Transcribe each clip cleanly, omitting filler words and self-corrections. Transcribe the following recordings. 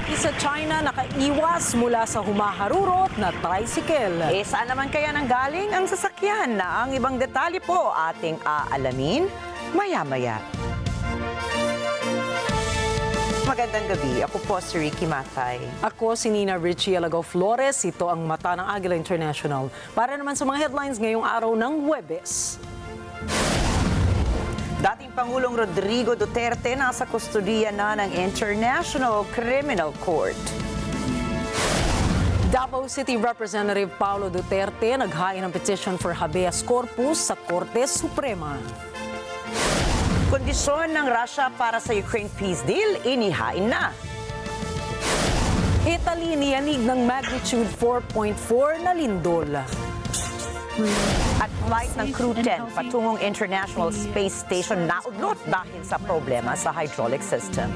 Lalaki sa China nakaiwas mula sa humaharurot na tricycle. Saan naman kaya nanggaling ang sasakyan? Ang ibang detalye po ating aalamin maya-maya. Magandang gabi. Ako po si Ricky Matay. Ako si Nina Richie Alagaw Flores. Ito ang mata ng Agila International. Para naman sa mga headlines ngayong araw ng Huwebes. Dating Pangulong Rodrigo Duterte nasa kustudiya na ng International Criminal Court. Davao City Representative Paulo Duterte naghain ng petition for habeas corpus sa Korte Suprema. Kondisyon ng Russia para sa Ukraine peace deal, inihain na. Italy niyanig ng magnitude 4.4 na lindol. At flight ng Crew 10 patungong International Space Station naudlot dahil sa problema sa hydraulic system.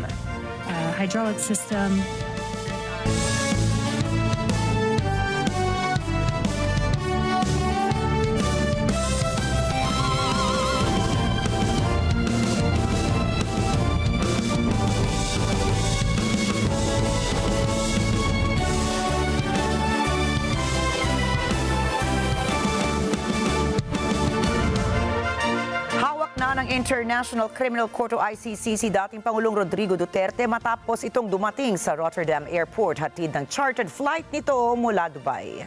Ng International Criminal Court o ICC si dating Pangulong Rodrigo Duterte matapos itong dumating sa Rotterdam Airport hatid ng chartered flight nito mula Dubai.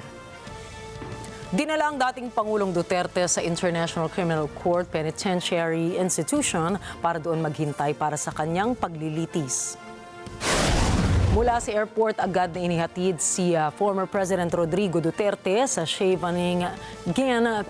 Dinala ang dating Pangulong Duterte sa International Criminal Court Penitentiary Institution para doon maghintay para sa kanyang paglilitis. Mula sa airport, agad na inihatid si former President Rodrigo Duterte sa Scheveningen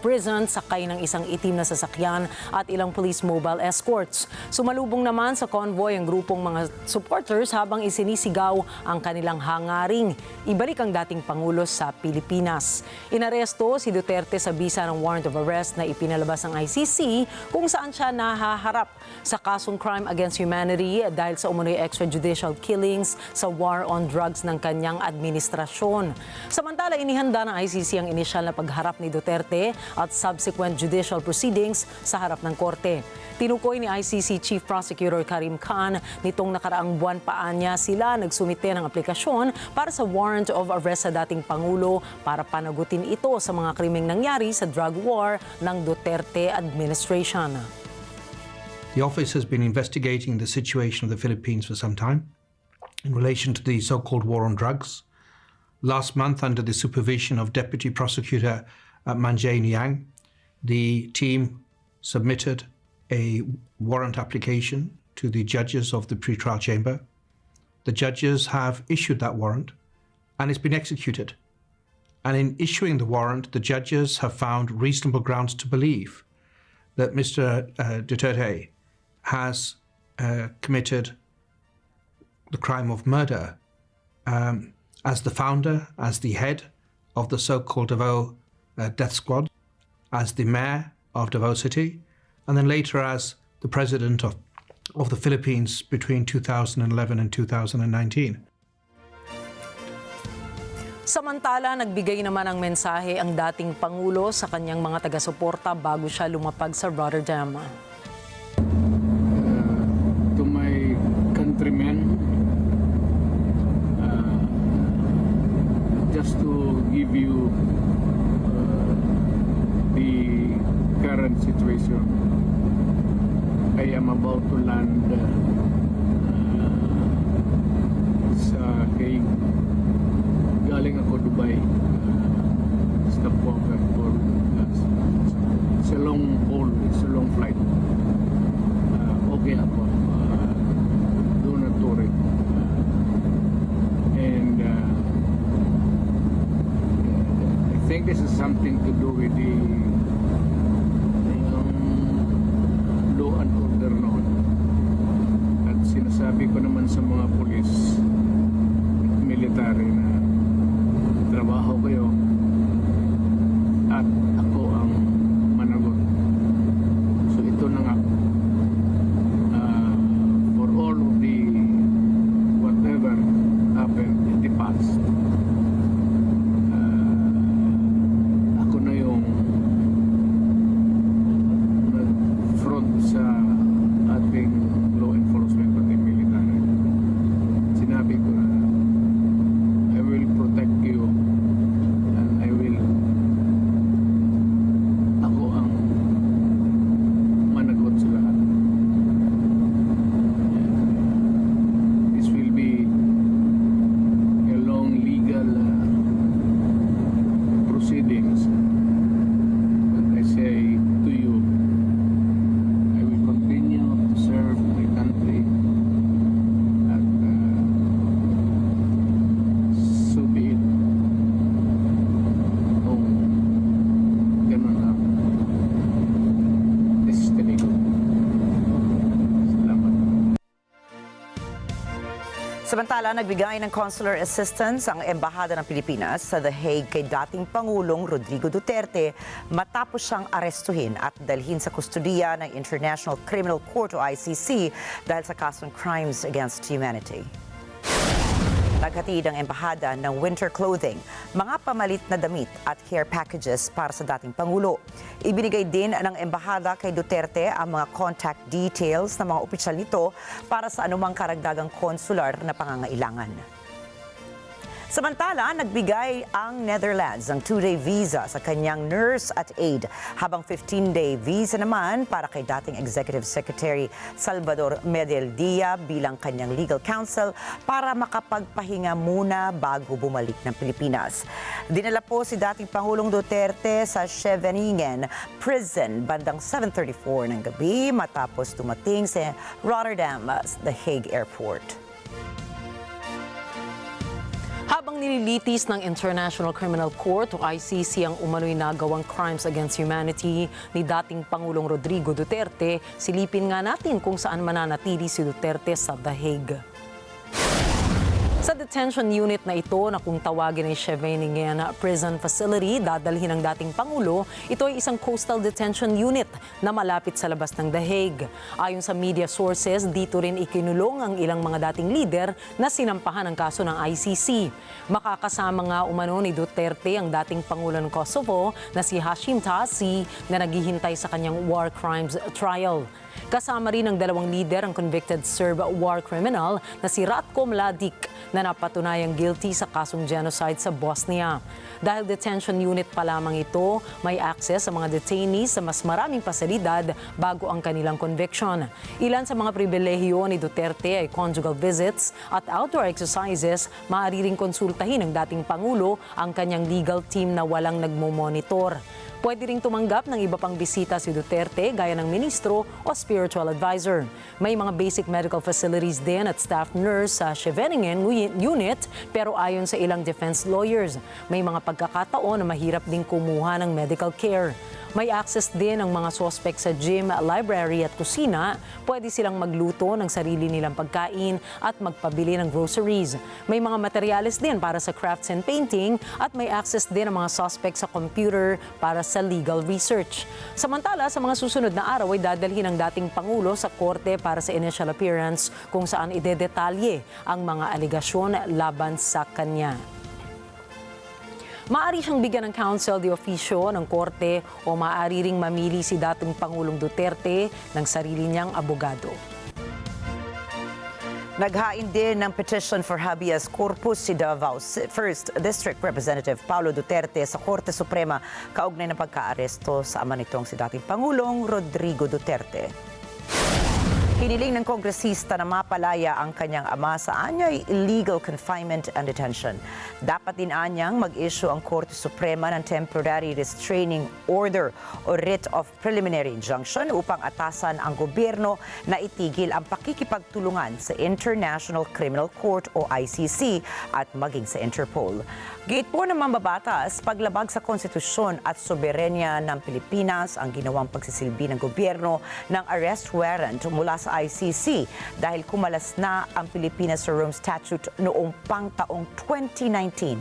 Prison sakay ng isang itim na sasakyan at ilang police mobile escorts. Sumalubong naman sa convoy ang grupong mga supporters habang isinisigaw ang kanilang hangaring ibalik ang dating Pangulo sa Pilipinas. Inaresto si Duterte sa bisa ng warrant of arrest na ipinalabas ng ICC kung saan siya nahaharap sa kasong crime against humanity dahil sa umunoy extrajudicial killings sa war on drugs ng kanyang administrasyon. Samantala, inihanda ng ICC ang inisyal na pagharap ni Duterte at subsequent judicial proceedings sa harap ng korte. Tinukoy ni ICC Chief Prosecutor Karim Khan nitong nakaraang buwan paanya sila nagsumite ng aplikasyon para sa warrant of arrest sa dating Pangulo para panagutin ito sa mga krimeng nangyari sa drug war ng Duterte administration. The office has been investigating the situation of the Philippines for some time in relation to the so-called war on drugs. Last month, under the supervision of Deputy Prosecutor Manjay Niang, the team submitted a warrant application to the judges of the pretrial chamber. The judges have issued that warrant and it's been executed. And in issuing the warrant, the judges have found reasonable grounds to believe that Mr. Duterte has committed the crime of murder as the founder, as the head of the so-called Davao death squad, as the mayor of Davao City, and then later as the president of the Philippines between 2011 and 2019. Samantala, nagbigay naman ng mensahe ang dating Pangulo sa kanyang mga taga-suporta bago siya lumapag sa Rotterdam. To my countrymen, just to give you the current situation, I am about to land sa Hague. Galing ako Dubai, stopover for it's a long haul, it's a long flight. Okay ako, doon na touring. And I think this is something to do with the law and order noon. At sinasabi ko naman sa mga pulis at military na trabaho kayo at ako ang managot. So ito na nga. For all of the whatever happened in the past, ako na yung nag-front sa ating law enforcement pati military. Sinabi ko na Samantala, nagbigay ng consular assistance ang Embahada ng Pilipinas sa The Hague kay dating Pangulong Rodrigo Duterte matapos siyang arestuhin at dalhin sa kustudiya ng International Criminal Court o ICC dahil sa kasong crimes against humanity. Naghatid ang embahada ng winter clothing, mga pamalit na damit at care packages para sa dating Pangulo. Ibinigay din ng embahada kay Duterte ang mga contact details ng mga opisyal nito para sa anumang karagdagang konsular na pangangailangan. Samantala, nagbigay ang Netherlands ng 2-day visa sa kanyang nurse at aide, habang 15-day visa naman para kay dating Executive Secretary Salvador Medialdea bilang kanyang legal counsel para makapagpahinga muna bago bumalik ng Pilipinas. Dinala po si dating Pangulong Duterte sa Scheveningen Prison bandang 7:34 ng gabi matapos dumating sa Rotterdam, The Hague Airport. Habang nililitis ng International Criminal Court o ICC ang umano'y nagawang crimes against humanity ni dating Pangulong Rodrigo Duterte, silipin nga natin kung saan mananatili si Duterte sa The Hague. Sa detention unit na ito na kung tawagin ay Scheveningen Prison Facility, dadalhin ng dating Pangulo, ito ay isang coastal detention unit na malapit sa labas ng The Hague. Ayon sa media sources, dito rin ikinulong ang ilang mga dating leader na sinampahan ng kaso ng ICC. Makakasama nga umano ni Duterte ang dating Pangulo ng Kosovo na si Hashim Thaçi na naghihintay sa kanyang war crimes trial. Kasama rin ng dalawang leader ang convicted Serb war criminal na si Ratko Mladic na napatunayang guilty sa kasong genocide sa Bosnia. Dahil detention unit pa lamang ito, may access sa mga detainees sa mas maraming pasilidad bago ang kanilang conviction. Ilan sa mga pribilehiyo ni Duterte ay conjugal visits at outdoor exercises. Maaari ring konsultahin ng dating Pangulo ang kanyang legal team na walang nagmomonitor. Pwede ring tumanggap ng iba pang bisita si Duterte gaya ng ministro o spiritual advisor. May mga basic medical facilities din at staff nurse sa Scheveningen unit, pero ayon sa ilang defense lawyers, may mga pagkakataon na mahirap ding kumuha ng medical care. May access din ang mga suspect sa gym, library at kusina. Pwede silang magluto ng sarili nilang pagkain at magpabili ng groceries. May mga materyales din para sa crafts and painting at may access din ang mga suspect sa computer para sa legal research. Samantala, sa mga susunod na araw ay dadalhin ng dating Pangulo sa korte para sa initial appearance kung saan idedetalye ang mga aligasyon laban sa kanya. Maaari siyang bigyan ng counsel de officio ng korte o maaari ring mamili si dating Pangulong Duterte ng sarili niyang abogado. Naghain din ng petition for habeas corpus si Davao 1st District Representative Paulo Duterte sa Korte Suprema kaugnay ng pagkaaresto sa ama nitong si dating Pangulong Rodrigo Duterte. Hiniling ng kongresista na mapalaya ang kanyang ama sa anyay illegal confinement and detention. Dapat din anyang mag-issue ang Korte Suprema ng Temporary Restraining Order o Writ of Preliminary Injunction upang atasan ang gobyerno na itigil ang pakikipagtulungan sa International Criminal Court o ICC at maging sa Interpol. Gate po ng mambabatas, paglabag sa konstitusyon at soberenya ng Pilipinas ang ginawang pagsisilbi ng gobyerno ng arrest warrant mula sa ICC dahil kumalas na ang Pilipinas sa Rome Statute noong pangtaong 2019.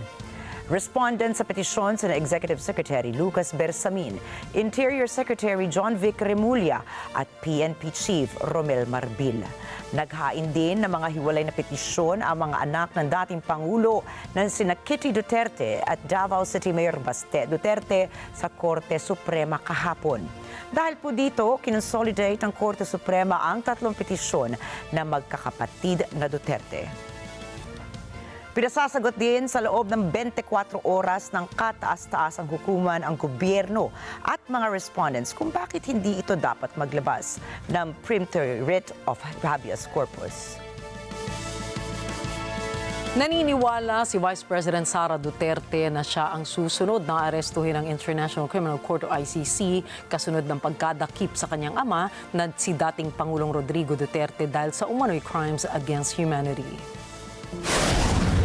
Respondent sa petisyon sina Executive Secretary Lucas Bersamin, Interior Secretary John Vic Remulla at PNP Chief Romel Marbil. Naghain din ng mga hiwalay na petisyon ang mga anak ng dating Pangulo na sina Kitty Duterte at Davao City Mayor Baste Duterte sa Korte Suprema kahapon. Dahil po dito, kinonsolidate ng Korte Suprema ang tatlong petisyon na magkakapatid na Duterte. Pinasasagot din sa loob ng 24 oras ng kataas-taasang hukuman ang gobyerno at mga respondents kung bakit hindi ito dapat maglabas ng preemptory writ of habeas corpus. Naniniwala si Vice President Sara Duterte na siya ang susunod na arestuhin ng International Criminal Court o ICC kasunod ng pagkadakip sa kanyang ama na si dating Pangulong Rodrigo Duterte dahil sa umano'y crimes against humanity.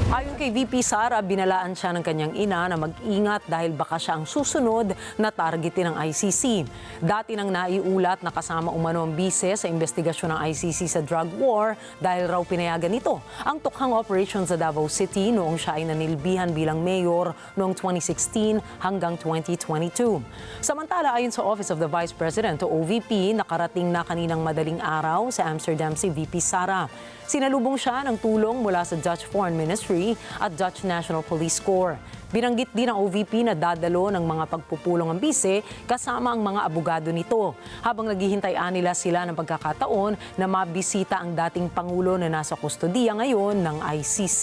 Ayon kay VP Sara, binalaan siya ng kanyang ina na mag-ingat dahil baka siya ang susunod na targetin ng ICC. Dati nang naiulat na kasama umano ang bise sa investigasyon ng ICC sa drug war dahil raw pinayagan nito ang tukhang operation sa Davao City noong siya ay nanilbihan bilang mayor noong 2016 hanggang 2022. Samantala, ayon sa Office of the Vice President o OVP, nakarating na kaninang madaling araw sa Amsterdam si VP Sara. Sinalubong siya ng tulong mula sa Dutch Foreign Ministry at Dutch National Police Corps. Binanggit din ng OVP na dadalo ng mga pagpupulong ang bise kasama ang mga abogado nito. Habang naghihintay nila sila ng pagkakataon na mabisita ang dating Pangulo na nasa kustodiya ngayon ng ICC.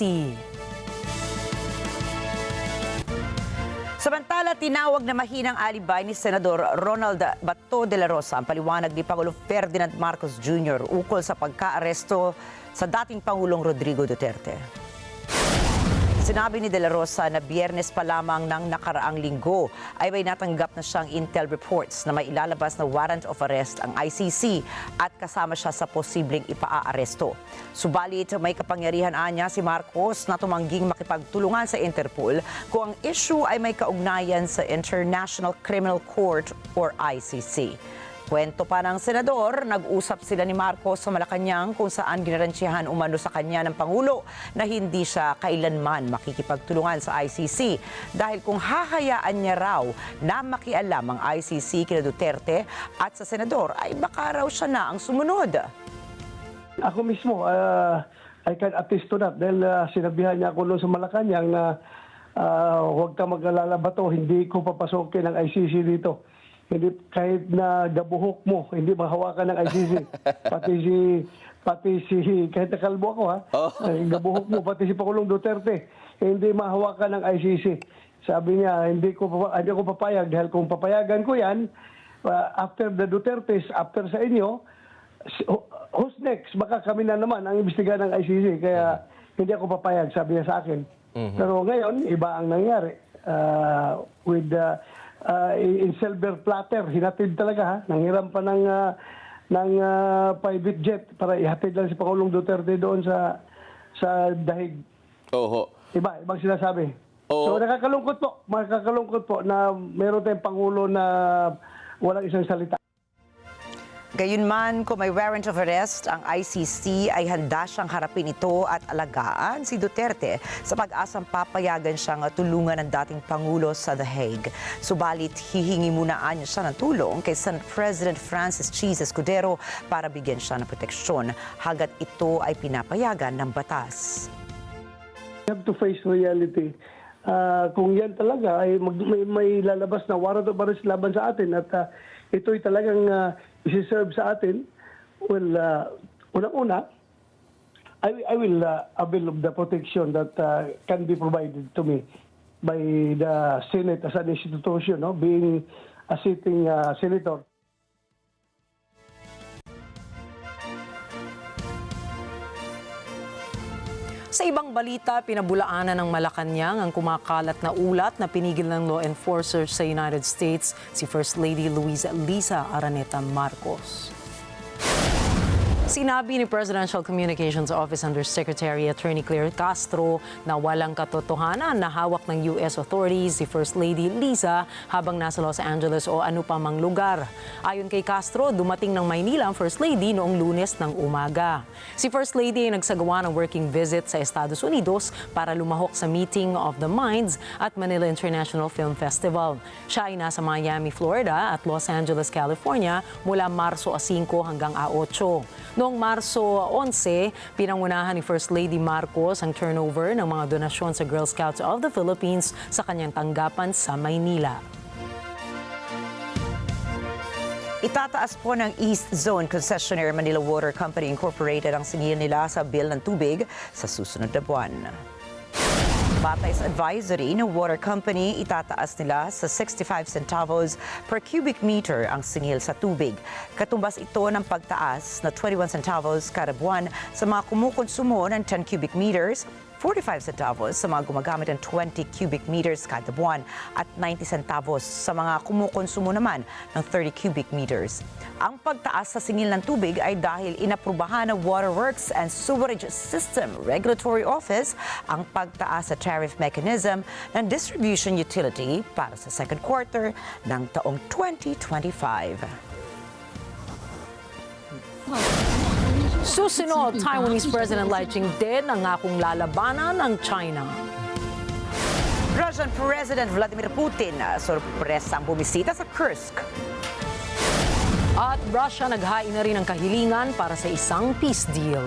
Samantala, tinawag na mahinang alibay ni Senador Ronald Bato de la Rosa ang paliwanag ni Pangulong Ferdinand Marcos Jr. ukol sa pagkaaresto sa dating Pangulong Rodrigo Duterte. Sinabi ni De La Rosa na Biyernes pa lamang ng nakaraang linggo ay may natanggap na siyang intel reports na may ilalabas na warrant of arrest ang ICC at kasama siya sa posibleng ipaaresto. Subalit may kapangyarihan niya si Marcos na tumangging makipagtulungan sa Interpol kung ang issue ay may kaugnayan sa International Criminal Court or ICC. Kwento pa ng senador, nag-usap sila ni Marcos sa Malacanang kung saan ginaransyahan umano sa kanya ng Pangulo na hindi siya kailanman makikipagtulungan sa ICC dahil kung hahayaan niya raw na makialam ang ICC kina Duterte at sa senador ay baka raw siya na ang sumunod. Ako mismo, I can attest to that dahil sinabihan niya ako noon sa Malacanang na huwag ka mag-alala ba to, hindi ko papasokin ang ICC dito. Hindi, kahit na gabuhok mo, hindi mahawakan ng ICC. Pati si kahit nakalbo ako gabuhok mo, pati si Pangulong Duterte, hindi mahawakan ng ICC. Sabi niya, hindi ko papayag dahil kung papayagan ko yan, after the Dutertes, after sa inyo, who's next? Baka kami na naman ang imbestigahan ng ICC. Kaya hindi ako papayag, sabi niya sa akin. Pero ngayon, iba ang nangyari. With in silver platter, hinatid talaga nanghiram pa ng private jet para ihatid lang si Pangulong Duterte doon sa dahig. Oho. Ibang sinasabi. Oo. So makakalungkot po na meron tayong Pangulo na walang isang salita. Gayunman, kung may warrant of arrest, ang ICC ay handa siyang harapin ito at alagaan si Duterte sa pag-asang papayagan siyang tulungan ng dating Pangulo sa The Hague. Subalit, hihingi muna niya siya ng tulong kay Senate President Francis Cheese Escudero para bigyan siya ng proteksyon hanggat ito ay pinapayagan ng batas. We have to face reality. Kung yan talaga ay may lalabas na warrant of arrest laban sa atin at ito'y talagang isi-serve sa atin, well, unang-una, I will avail of the protection that can be provided to me by the Senate as an institution, being a sitting senator. Sa ibang balita, pinabulaanan ng Malacanang ang kumakalat na ulat na pinigil ng law enforcers sa United States si First Lady Liza Araneta Marcos. Sinabi ni Presidential Communications Office Undersecretary Attorney Claire Castro na walang katotohanan na hawak ng U.S. authorities si First Lady Liza habang nasa Los Angeles o ano pa mang lugar. Ayon kay Castro, dumating ng Maynila ang First Lady noong Lunes ng umaga. Si First Lady ay nagsagawa ng working visit sa Estados Unidos para lumahok sa Meeting of the Minds at Manila International Film Festival. Siya ay nasa Miami, Florida at Los Angeles, California mula Marso 5 hanggang 8. Noong Marso 11, pinangunahan ni First Lady Marcos ang turnover ng mga donasyon sa Girl Scouts of the Philippines sa kanyang tanggapan sa Maynila. Itataas po ng East Zone Concessionaire Manila Water Company Incorporated ang singil nila sa bill ng tubig sa susunod na buwan. Batay sa advisory ng water company, itataas nila sa 65 centavos per cubic meter ang singil sa tubig. Katumbas ito ng pagtaas na 21 centavos kada buwan sa mga kumukonsumo ng 10 cubic meters 45 centavos sa mga gumagamit ng 20 cubic meters kada buwan at 90 centavos sa mga kumukonsumo naman ng 30 cubic meters. Ang pagtaas sa singil ng tubig ay dahil inaprubahan ng Waterworks and Sewerage System Regulatory Office ang pagtaas sa tariff mechanism ng distribution utility para sa second quarter ng taong 2025. Susunod, Taiwanese President Lai Ching-te nangakong lalabanan ng China. Russian President Vladimir Putin sorpresang bumisita sa Kursk. At Russia naghain na rin ng kahilingan para sa isang peace deal.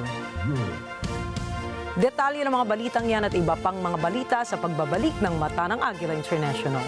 Detalye ng mga balitang yan at iba pang mga balita sa pagbabalik ng Mata ng Agila International.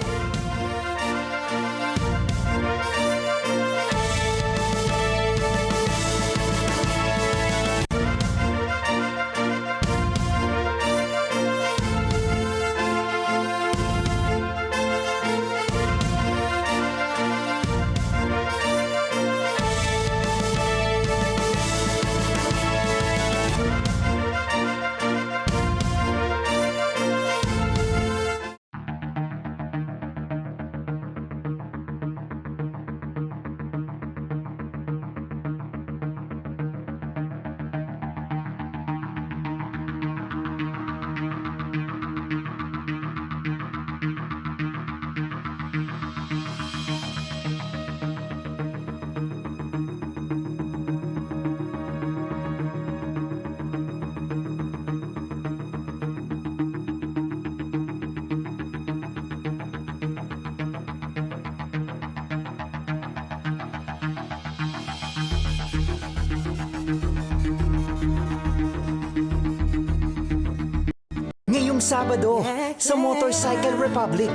Ngayong Sabado sa Motorcycle Republic.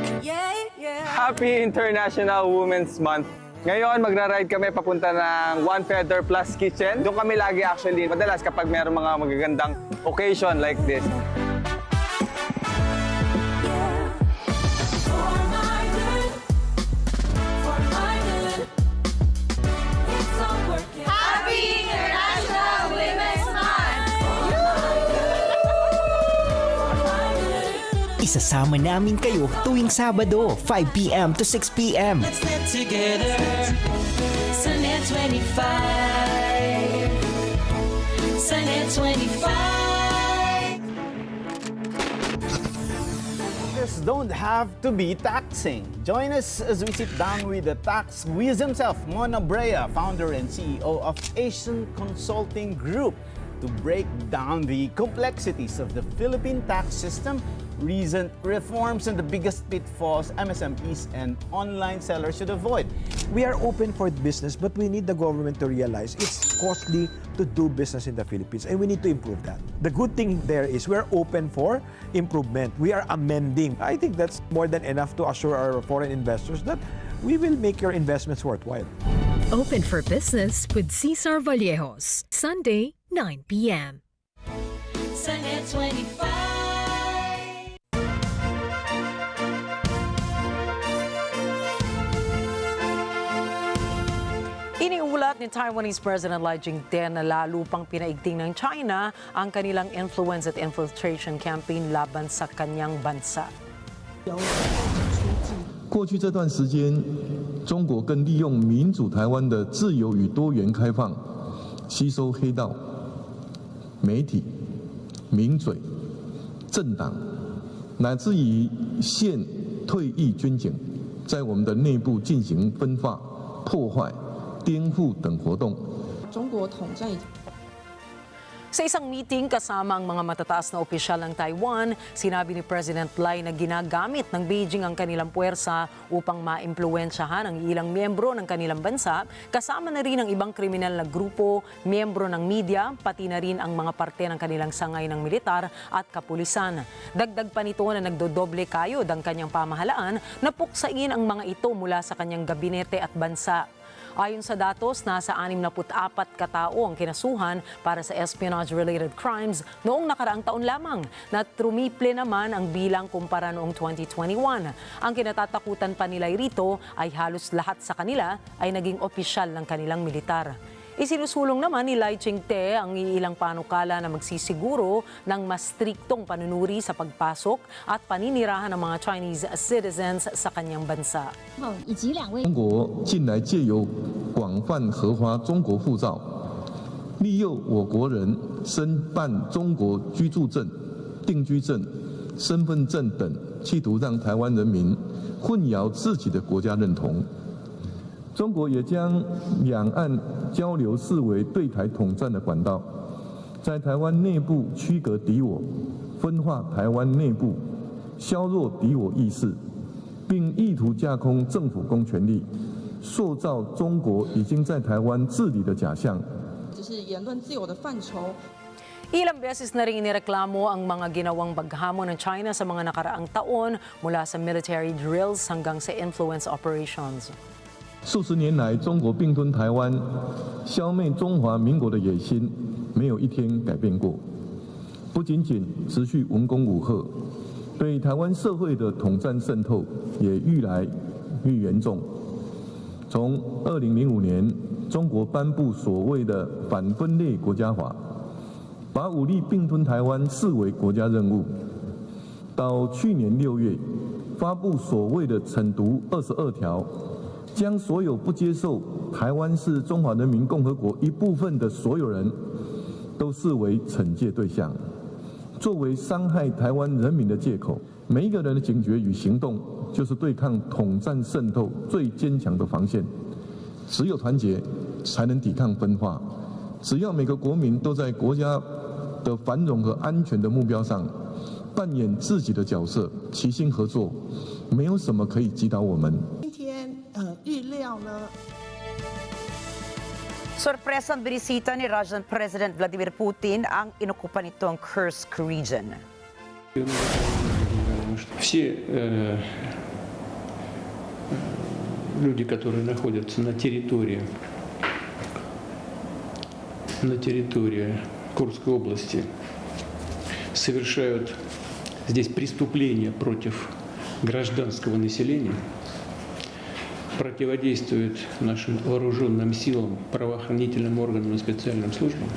Happy International Women's Month! Ngayon, magra-ride kami papunta ng One Feather Plus Kitchen. Doon kami lagi actually, madalas kapag mayroong mga magagandang occasion like this. Isasama namin kayo tuwing Sabado, 5 p.m. to 6 p.m. Let's live together sa NET25. Sa NET25. Taxes don't have to be taxing. Join us as we sit down with the tax whiz himself, Mona Brea, founder and CEO of Asian Consulting Group, to break down the complexities of the Philippine tax system, recent reforms, and the biggest pitfalls MSMEs and online sellers should avoid. We are open for business, but we need the government to realize it's costly to do business in the Philippines, and we need to improve that. The good thing there is we're open for improvement. We are amending. I think that's more than enough to assure our foreign investors that we will make your investments worthwhile. Open for Business with Cesar Vallejos, Sunday, 9 p.m. Sa NET25. Iniulat ni Taiwanese President Lai Ching-te na lalo pang pinaigting ng China ang kanilang influence at infiltration campaign laban sa kanyang bansa. 过去这段时间，中国更利用民主台湾的自由与多元开放，吸收黑道、媒体、名嘴、政党，乃至于现退役军警，在我们的内部进行分化、破坏、颠覆等活动。中国统战已经 Sa isang meeting kasama ang mga matataas na opisyal ng Taiwan, sinabi ni President Lai na ginagamit ng Beijing ang kanilang puwersa upang maimpluwensyahan ang ilang miyembro ng kanilang bansa, kasama na rin ang ibang kriminal na grupo, miyembro ng media, pati na rin ang mga parte ng kanilang sangay ng militar at kapulisan. Dagdag pa nito na nagdodoble kayod ang kanyang pamahalaan na puksain ang mga ito mula sa kanyang gabinete at bansa. Ayon sa datos, nasa 64 katao ang kinasuhan para sa espionage-related crimes noong nakaraang taon lamang, na trumiple naman ang bilang kumpara noong 2021. Ang kinatatakutan pa nila rito ay halos lahat sa kanila ay naging opisyal ng kanilang militar. Isinusulong naman ni Lai Ching-te ang iilang panukala na magsisiguro ng mas striktong panunuri sa pagpasok at paninirahan ng mga Chinese citizens sa kanyang bansa. 中国近来借由广泛核发中国护照，利诱我国人申办中国居住证、定居证、身份证等，企图让台湾人民混淆自己的国家认同。中国也将两岸交流视为对台统战的管道，在台湾内部区隔敌我，分化台湾内部，削弱敌我意识，并意图架空政府公权力，塑造中国已经在台湾治理的假象。 只是言论自由的范畴。 Ilang beses na rin inireklamo ang mga ginawang paghamon ng China sa mga nakaraang taon mula sa military drills hanggang sa influence operations. 数十年来，中国并吞台湾、消灭中华民国的野心，没有一天改变过。不仅仅持续文攻武吓，对台湾社会的统战渗透也愈来愈严重。从2005年，中国颁布所谓的反分裂国家法，把武力并吞台湾视为国家任务；到去年6月，发布所谓的惩毒22条。 将所有不接受台湾是中华人民共和国一部分的所有人都视为惩戒对象，作为伤害台湾人民的借口。每一个人的警觉与行动，就是对抗统战渗透最坚强的防线。只有团结，才能抵抗分化。只要每个国民都在国家的繁荣和安全的目标上扮演自己的角色，齐心合作，没有什么可以击倒我们。 预料呢？ Sorpresang binisita ni Russian President Vladimir Putin ang inokupa nitong Kursk region. Все люди, которые находятся на территории Курской области, совершают здесь преступления против гражданского населения, противодействуют нашим вооруженным силам, правоохранительным органам и специальным службам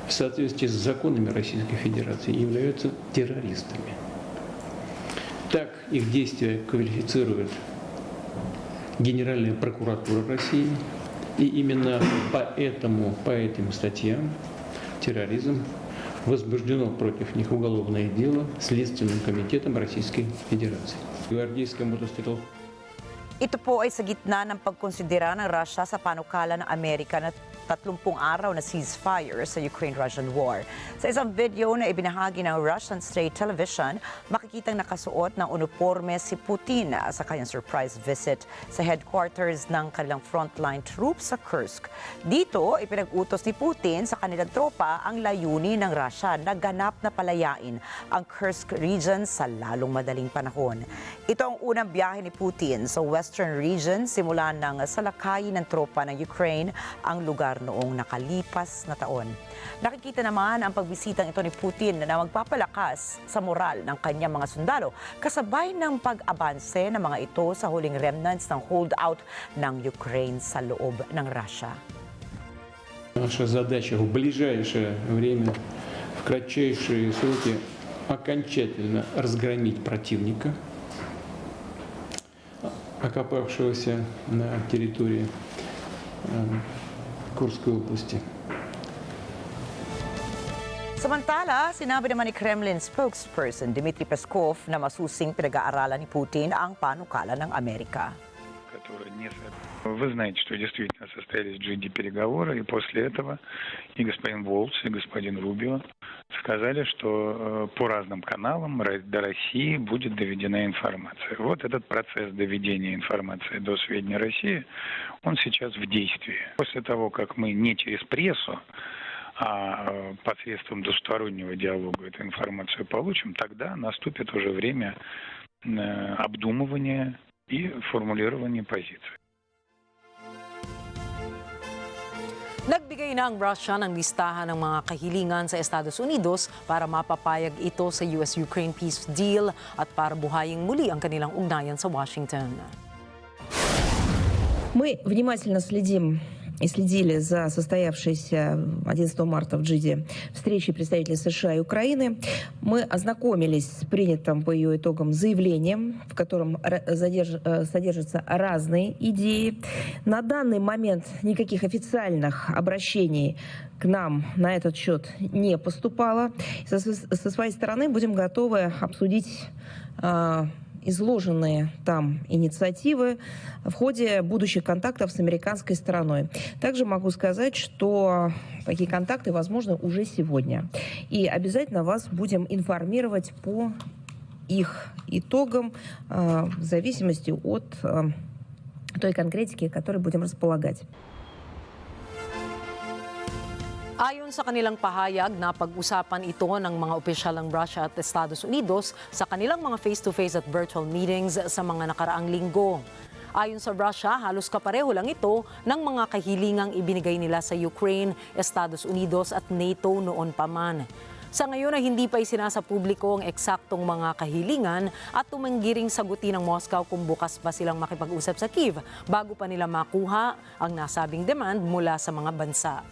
в соответствии с законами Российской Федерации являются террористами. Так их действия квалифицирует Генеральная прокуратура России, и именно по этим статьям терроризм возбуждено против них уголовное дело Следственным комитетом Российской Федерации. Гвардейская мотострелка. Ito po ay sa gitna ng pagkonsidera ng Russia sa panukala ng Amerika na 30 araw na ceasefire sa Ukraine-Russian war. Sa isang video na ibinahagi ng Russian State Television, makikitang nakasuot ng uniforme si Putin sa kanyang surprise visit sa headquarters ng kanilang frontline troops sa Kursk. Dito, ipinag-utos ni Putin sa kanilang tropa ang layunin ng Russia na ganap na palayain ang Kursk region sa lalong madaling panahon. Ito ang unang biyahe ni Putin sa western region simula ng salakayin ng tropa ng Ukraine ang lugar noong nakalipas na taon. Nakikita naman ang pagbisitang ito ni Putin na magpapalakas sa moral ng kanyang mga sundalo kasabay ng pag-abanse ng mga ito sa huling remnants ng holdout ng Ukraine sa loob ng Russia. Наша задача в ближайшее время, в кратчайшие сроки, окончательно разгромить противника, окопавшегося на территории Kurской области. Samantala, sinabi naman ni Kremlin spokesperson Dmitry Peskov na masusing pinag-aaralan ni Putin ang panukala ng Amerika. Вы знаете, что действительно состоялись GD-переговоры, и после этого и господин Волц, и господин Рубио сказали, что по разным каналам до России будет доведена информация. Вот этот процесс доведения информации до сведения России, он сейчас в действии. После того, как мы не через прессу, а посредством двустороннего диалога эту информацию получим, тогда наступит уже время обдумывания и формулирования позиций. Nagbigay na ang Russia ng listahan ng mga kahilingan sa Estados Unidos para mapapayag ito sa US-Ukraine peace deal at para buhayin muli ang kanilang ugnayan sa Washington. Мы внимательно следим и следили за состоявшейся 11 марта в Джиде встречей представителей США и Украины, мы ознакомились с принятым по ее итогам заявлением, в котором содержатся разные идеи. На данный момент никаких официальных обращений к нам на этот счет не поступало. Со своей стороны будем готовы обсудить изложенные там инициативы в ходе будущих контактов с американской стороной. Также могу сказать, что такие контакты возможны уже сегодня. И обязательно вас будем информировать по их итогам в зависимости от той конкретики, которой будем располагать. Ayon sa kanilang pahayag, napag-usapan ito ng mga opisyal ng Russia at Estados Unidos sa kanilang mga face-to-face at virtual meetings sa mga nakaraang linggo. Ayon sa Russia, halos kapareho lang ito ng mga kahilingang ibinigay nila sa Ukraine, Estados Unidos at NATO noon pa man. Sa ngayon ay hindi pa isinasa publiko ang eksaktong mga kahilingan at tumanggiring sagutin ng Moscow kung bukas ba silang makipag-usap sa Kyiv bago pa nila makuha ang nasabing demand mula sa mga bansa.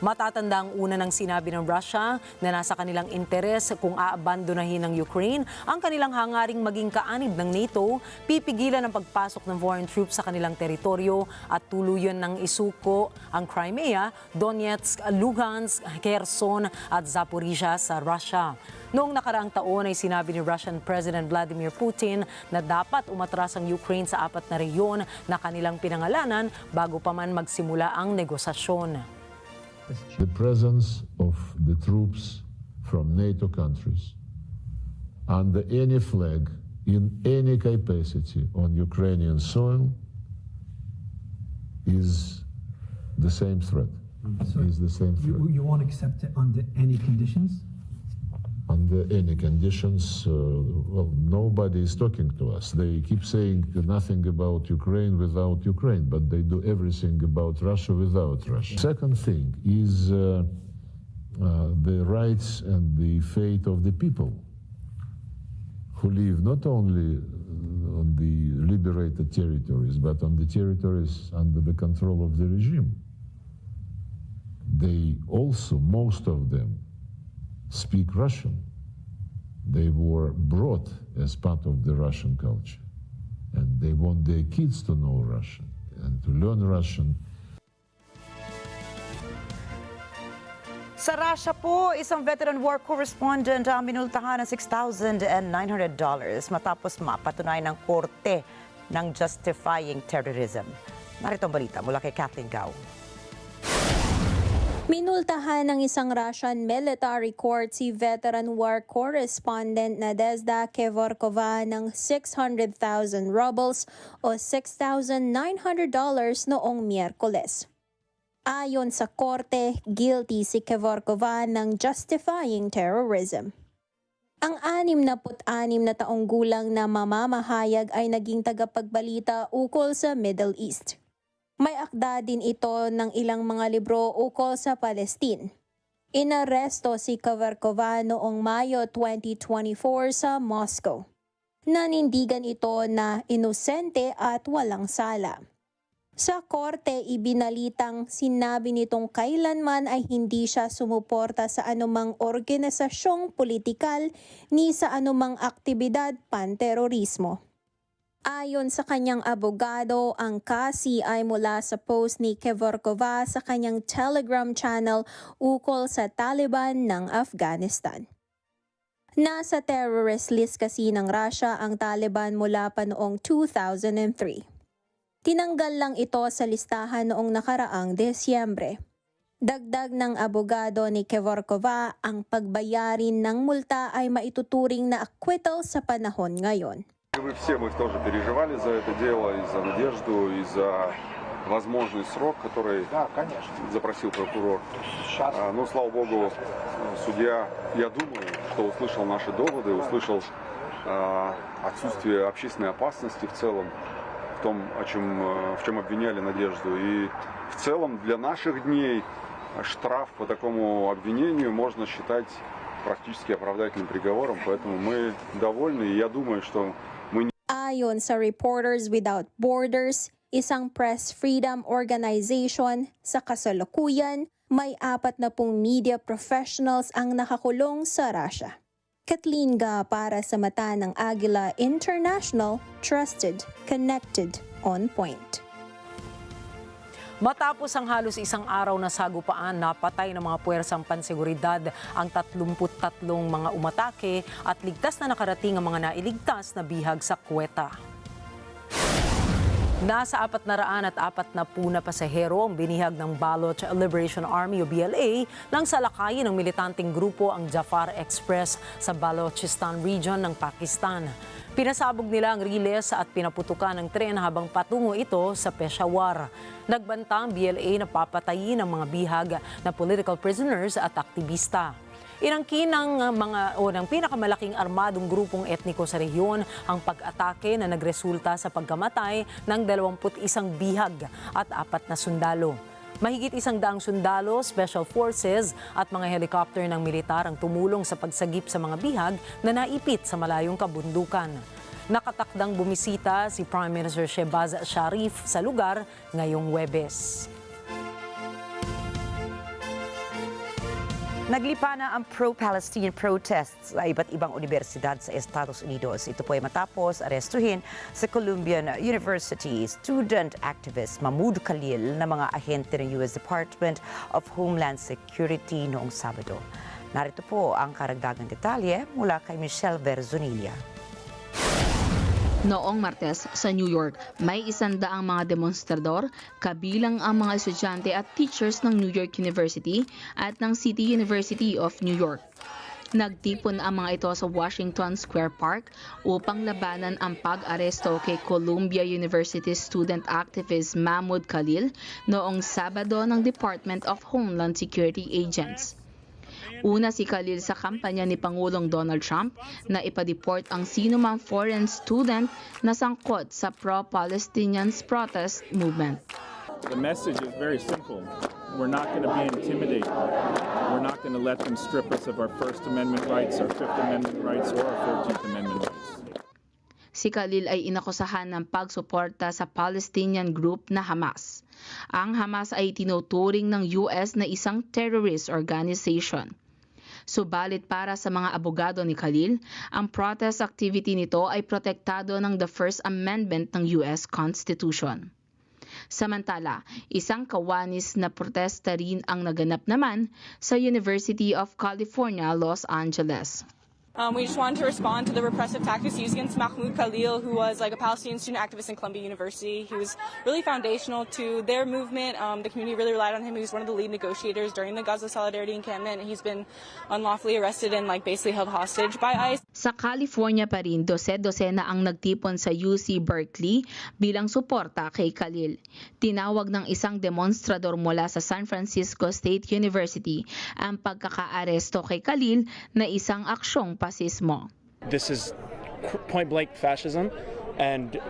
Matatanda ang una ng sinabi ng Russia na nasa kanilang interes kung aabandonahin ng Ukraine ang kanilang hangaring maging kaanib ng NATO, pipigilan ang pagpasok ng foreign troops sa kanilang teritoryo at tuluyan ng isuko ang Crimea, Donetsk, Luhansk, Kherson at Zaporizhia sa Russia. Noong nakaraang taon ay sinabi ni Russian President Vladimir Putin na dapat umatras ang Ukraine sa 4 na rehiyon na kanilang pinangalanan bago pa man magsimula ang negosasyon. The presence of the troops from NATO countries under any flag in any capacity on Ukrainian soil is the same threat. You won't accept it under any conditions? Under any conditions, well, nobody is talking to us. They keep saying nothing about Ukraine without Ukraine, but they do everything about Russia without Russia. Second thing is the rights and the fate of the people who live not only on the liberated territories, but on the territories under the control of the regime. They also, most of them, speak Russian. They were brought as part of the Russian culture. And they want their kids to know Russian and to learn Russian. Sa Russia po, isang veteran war correspondent ang minultahan ng $6,900 matapos mapatunayan ng korte ng justifying terrorism. Narito ang balita mula kay Kathleen Gao. Minultahan ng isang Russian military court si veteran war correspondent Nadezhda Kevorkova ng 600,000 rubles o $6,900 noong Miyerkules. Ayon sa korte, guilty si Kevorkova ng justifying terrorism. Ang 66 na taong gulang na mamamahayag ay naging tagapagbalita ukol sa Middle East. May akda din ito ng ilang mga libro ukol sa Palestine. Inaresto si Kevorkova noong Mayo 2024 sa Moscow. Nanindigan ito na inosente at walang sala. Sa korte, ibinalitang sinabi nitong kailanman ay hindi siya sumuporta sa anumang organisasyong politikal ni sa anumang aktibidad panterorismo. Ayon sa kanyang abogado, ang kasi ay mula sa post ni Kevorkova sa kanyang Telegram channel ukol sa Taliban ng Afghanistan. Nasa terrorist list kasi ng Russia ang Taliban mula pa noong 2003. Tinanggal lang ito sa listahan noong nakaraang Desyembre. Dagdag ng abogado ni Kevorkova, ang pagbayarin ng multa ay maituturing na acquittal sa panahon ngayon. Все мы тоже переживали за это дело, и за надежду, и за возможный срок, который запросил прокурор. Но, слава богу, судья, я думаю, что услышал наши доводы, услышал отсутствие общественной опасности в целом, в чем обвиняли Надежду. И в целом для наших дней штраф по такому обвинению можно считать практически оправдательным приговором, поэтому мы довольны, и я думаю, что мы... Ayon sa Reporters Without Borders, isang press freedom organization. Sa kasalukuyan, may 40 media professionals ang nakakulong sa Russia. Kathleen Ga para sa mata ng Agila International, trusted, connected, on point. Matapos ang halos isang araw na sagupaan, napatay ng mga puwersang panseguridad ang 33 mga umatake at ligtas na nakarating ang mga nailigtas na bihag sa Quetta. Nasa 440 na pasahero ang binihag ng Baloch Liberation Army o BLA nang salakayin ng militanteng grupo ang Jafar Express sa Balochistan region ng Pakistan. Pinasabog nila ang riles at pinaputukan ng tren habang patungo ito sa Peshawar. Nagbanta ang BLA na papatayin ang mga bihag na political prisoners at aktivista. Inangkin ng pinakamalaking armadong grupong etniko sa rehiyon ang pag-atake na nagresulta sa pagkamatay ng 21 bihag at 4 na sundalo. Mahigit 100 sundalo, special forces at mga helicopter ng militar ang tumulong sa pagsagip sa mga bihag na naipit sa malayong kabundukan. Nakatakdang bumisita si Prime Minister Shehbaz Sharif sa lugar ngayong Huwebes. Naglipa na ang pro-Palestinian protests sa iba't ibang universidad sa Estados Unidos. Ito po ay matapos arestuhin sa Columbian University student activist Mahmoud Khalil na mga ahente ng US Department of Homeland Security noong Sabado. Narito po ang karagdagang detalye mula kay Michelle Verzonilla. Noong Martes sa New York, may 100 mga demonstrador, kabilang ang mga estudyante at teachers ng New York University at ng City University of New York. Nagtipon ang mga ito sa Washington Square Park upang labanan ang pag-aresto kay Columbia University student activist Mahmoud Khalil noong Sabado ng Department of Homeland Security agents. Una si Khalil sa kampanya ni Pangulong Donald Trump na ipa-deport ang sinumang foreign student na sangkot sa pro-Palestinian protest movement. The message is very simple. We're not going to be intimidated. We're not going to let them strip us of our First Amendment rights, our Fifth Amendment rights, or our 14th Amendment rights. Si Khalil ay inakusahan ng pagsuporta sa Palestinian group na Hamas. Ang Hamas ay tinuturing ng US na isang terrorist organization. Subalit para sa mga abogado ni Khalil, ang protest activity nito ay protektado ng the First Amendment ng US Constitution. Samantala, isang kawanis na protesta rin ang naganap naman sa University of California, Los Angeles. We just wanted to respond to the repressive tactics used against Mahmoud Khalil, who was like a Palestinian student activist in Columbia University. He was really foundational to their movement. The community really relied on him. He was one of the lead negotiators during the Gaza Solidarity Encampment, and he's been unlawfully arrested and basically held hostage by ICE. Sa California pa rin, dose-dosena ang nagtipon sa UC Berkeley bilang suporta kay Khalil. Tinawag ng isang demonstrador mula sa San Francisco State University ang pagkakaaresto kay Khalil na isang aksyong fascismo. This is point-blank fascism, and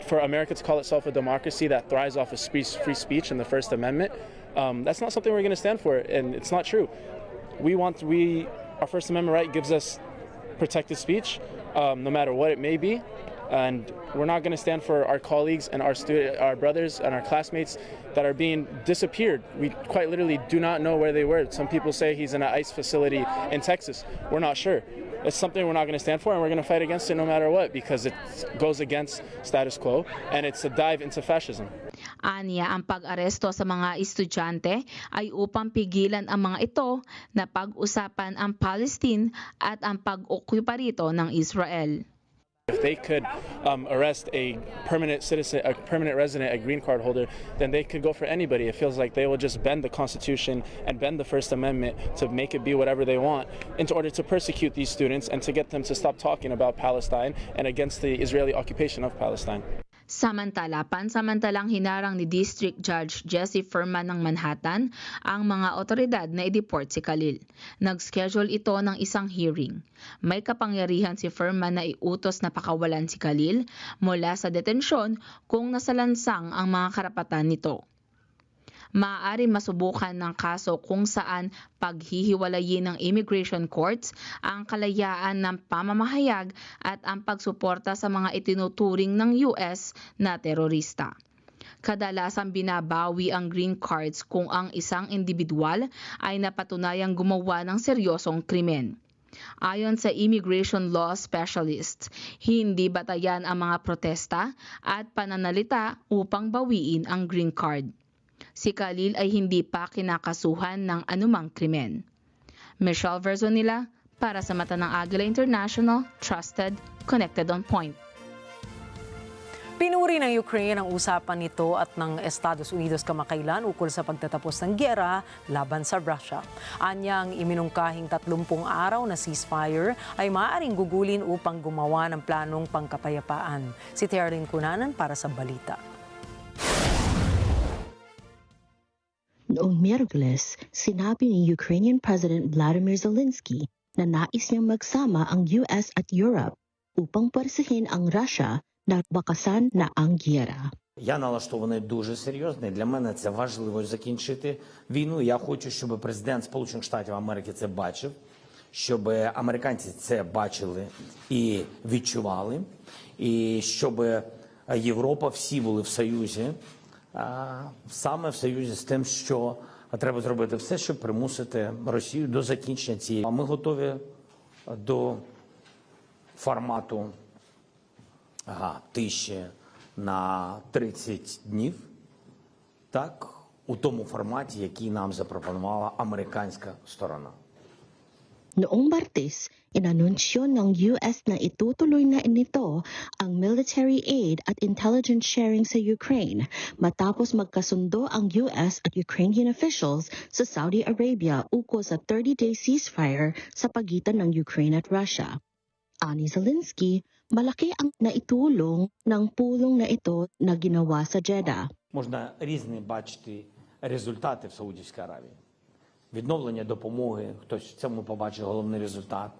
for America to call itself a democracy that thrives off of free speech and the First Amendment, that's not something we're going to stand for, and it's not true. Our First Amendment right gives us protected speech, no matter what it may be, and we're not going to stand for our colleagues and our brothers and our classmates that are being disappeared. We quite literally do not know where they were. Some people say he's in an ICE facility in Texas. We're not sure. It's something we're not going to stand for, and we're going to fight against it no matter what, because it goes against status quo, and it's a dive into fascism. Aniya, ang pag-aresto sa mga estudyante ay upang pigilan ang mga ito na pag-usapan ang Palestine at ang pag-okupa rito ng Israel. If they could arrest a permanent citizen, a permanent resident, a green card holder, then they could go for anybody. It feels like they will just bend the Constitution and bend the First Amendment to make it be whatever they want in order to persecute these students and to get them to stop talking about Palestine and against the Israeli occupation of Palestine. Samantala, pansamantalang hinarang ni District Judge Jesse Furman ng Manhattan ang mga otoridad na i-deport si Khalil. Nag-schedule ito ng isang hearing. May kapangyarihan si Furman na iutos na pakawalan si Khalil mula sa detention kung nasalansang ang mga karapatan nito. Maaari masubukan ng kaso kung saan paghihiwalayin ng immigration courts ang kalayaan ng pamamahayag at ang pagsuporta sa mga itinuturing ng US na terorista. Kadalasang binabawi ang green cards kung ang isang individual ay napatunayang gumawa ng seryosong krimen. Ayon sa immigration law specialist, hindi batayan ang mga protesta at pananalita upang bawiin ang green card. Si Khalil ay hindi pa kinakasuhan ng anumang krimen. Michelle Verzonilla para sa mata ng Agila International, trusted, connected on point. Pinuri ng Ukraine ang usapan nito at ng Estados Unidos kamakailan ukol sa pagtatapos ng giyera laban sa Russia. Anyang iminungkahing 30 araw na ceasefire ay maaaring gugulin upang gumawa ng planong pangkapayapaan. Si Terlin Cunanan para sa balita. Noong Miyerkules, sinabi ni Ukrainian President Vladimir Zelensky na nais niyang magsama ang US at Europe upang persihin ang Russia на вакасан на ангіра. Я налаштований дуже серйозно. Для мене це важливо закінчити війну. Я хочу, щоб президент Сполучених Штатів Америки це бачив, щоб американці це бачили і відчували, і щоб Європа, всі були в Союзі, саме в Союзі з тим, що треба зробити все, щоб примусити Росію до закінчення цієї. Ми готові до формату тиші на 30 днів, так, у тому форматі, який нам запропонувала американська сторона. Noong Martes, inanunsyo ng US na itutuloy na nito ang military aid at intelligence sharing sa Ukraine matapos magkasundo ang US at Ukrainian officials sa Saudi Arabia ukol sa 30-day ceasefire sa pagitan ng Ukraine at Russia. Ani Zelensky, malaki ang naitulong ng pulong na ito na ginawa sa Jeddah. Можна різні бачити результати в Саудівській Аравії. Відновлення допомоги, хтось в цьому побачить головний результат.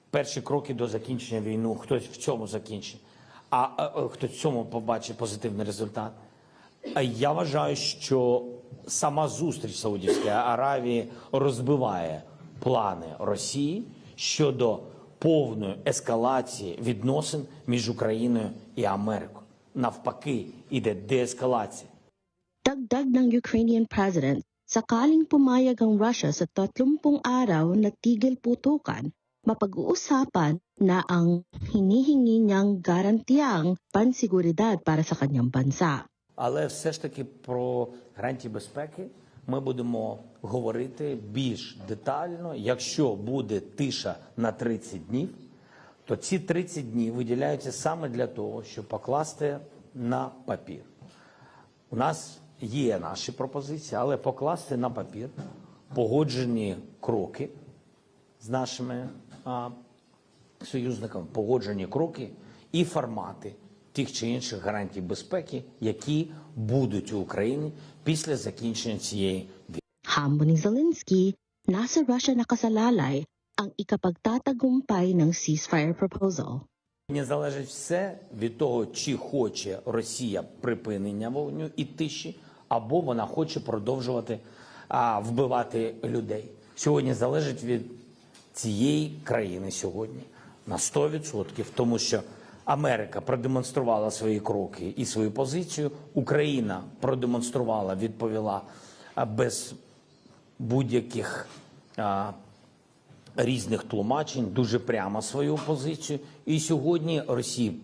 Перші кроки до закінчення війни, хтось в цьому закінчить, а хтось в цьому побачить позитивний результат. Я вважаю, що сама зустріч Саудівської Аравії розбиває плани Росії щодо повної ескалації відносин між Україною і Америкою. Навпаки, іде деескалація. Dagdag ng Ukrainian President, sakaling pumayag ang Russia sa 30 araw na tigil putukan, mapag-uusapan na ang hinihingi niyang garantiyang pansiguridad para sa kanyang bansa. Але все ж таки про гарантії безпеки ми будемо говорити більш детально. Якщо буде тиша на 30 днів, то ці 30 днів виділяються саме для того, щоб покласти на папір. У нас є наші пропозиції, але покласти на папір погоджені кроки з нашими союзниками, погоджені кроки і формати тих чи інших гарантій безпеки, які будуть у Україні після закінчення цієї війни. Hamon ni Zelensky, nasa Russia nakasalalay ang ikapagtatagumpay ng ceasefire proposal. Не залежить все від того, чи хоче Росія припинення вогню і тиші, або вона хоче продовжувати вбивати людей. Сьогодні залежить від цієї країни сьогодні на 100%, тому що Америка продемонструвала свої кроки і свою позицію, Україна продемонструвала, відповіла без будь-яких різних тлумачень, дуже прямо свою позицію. І сьогодні Росії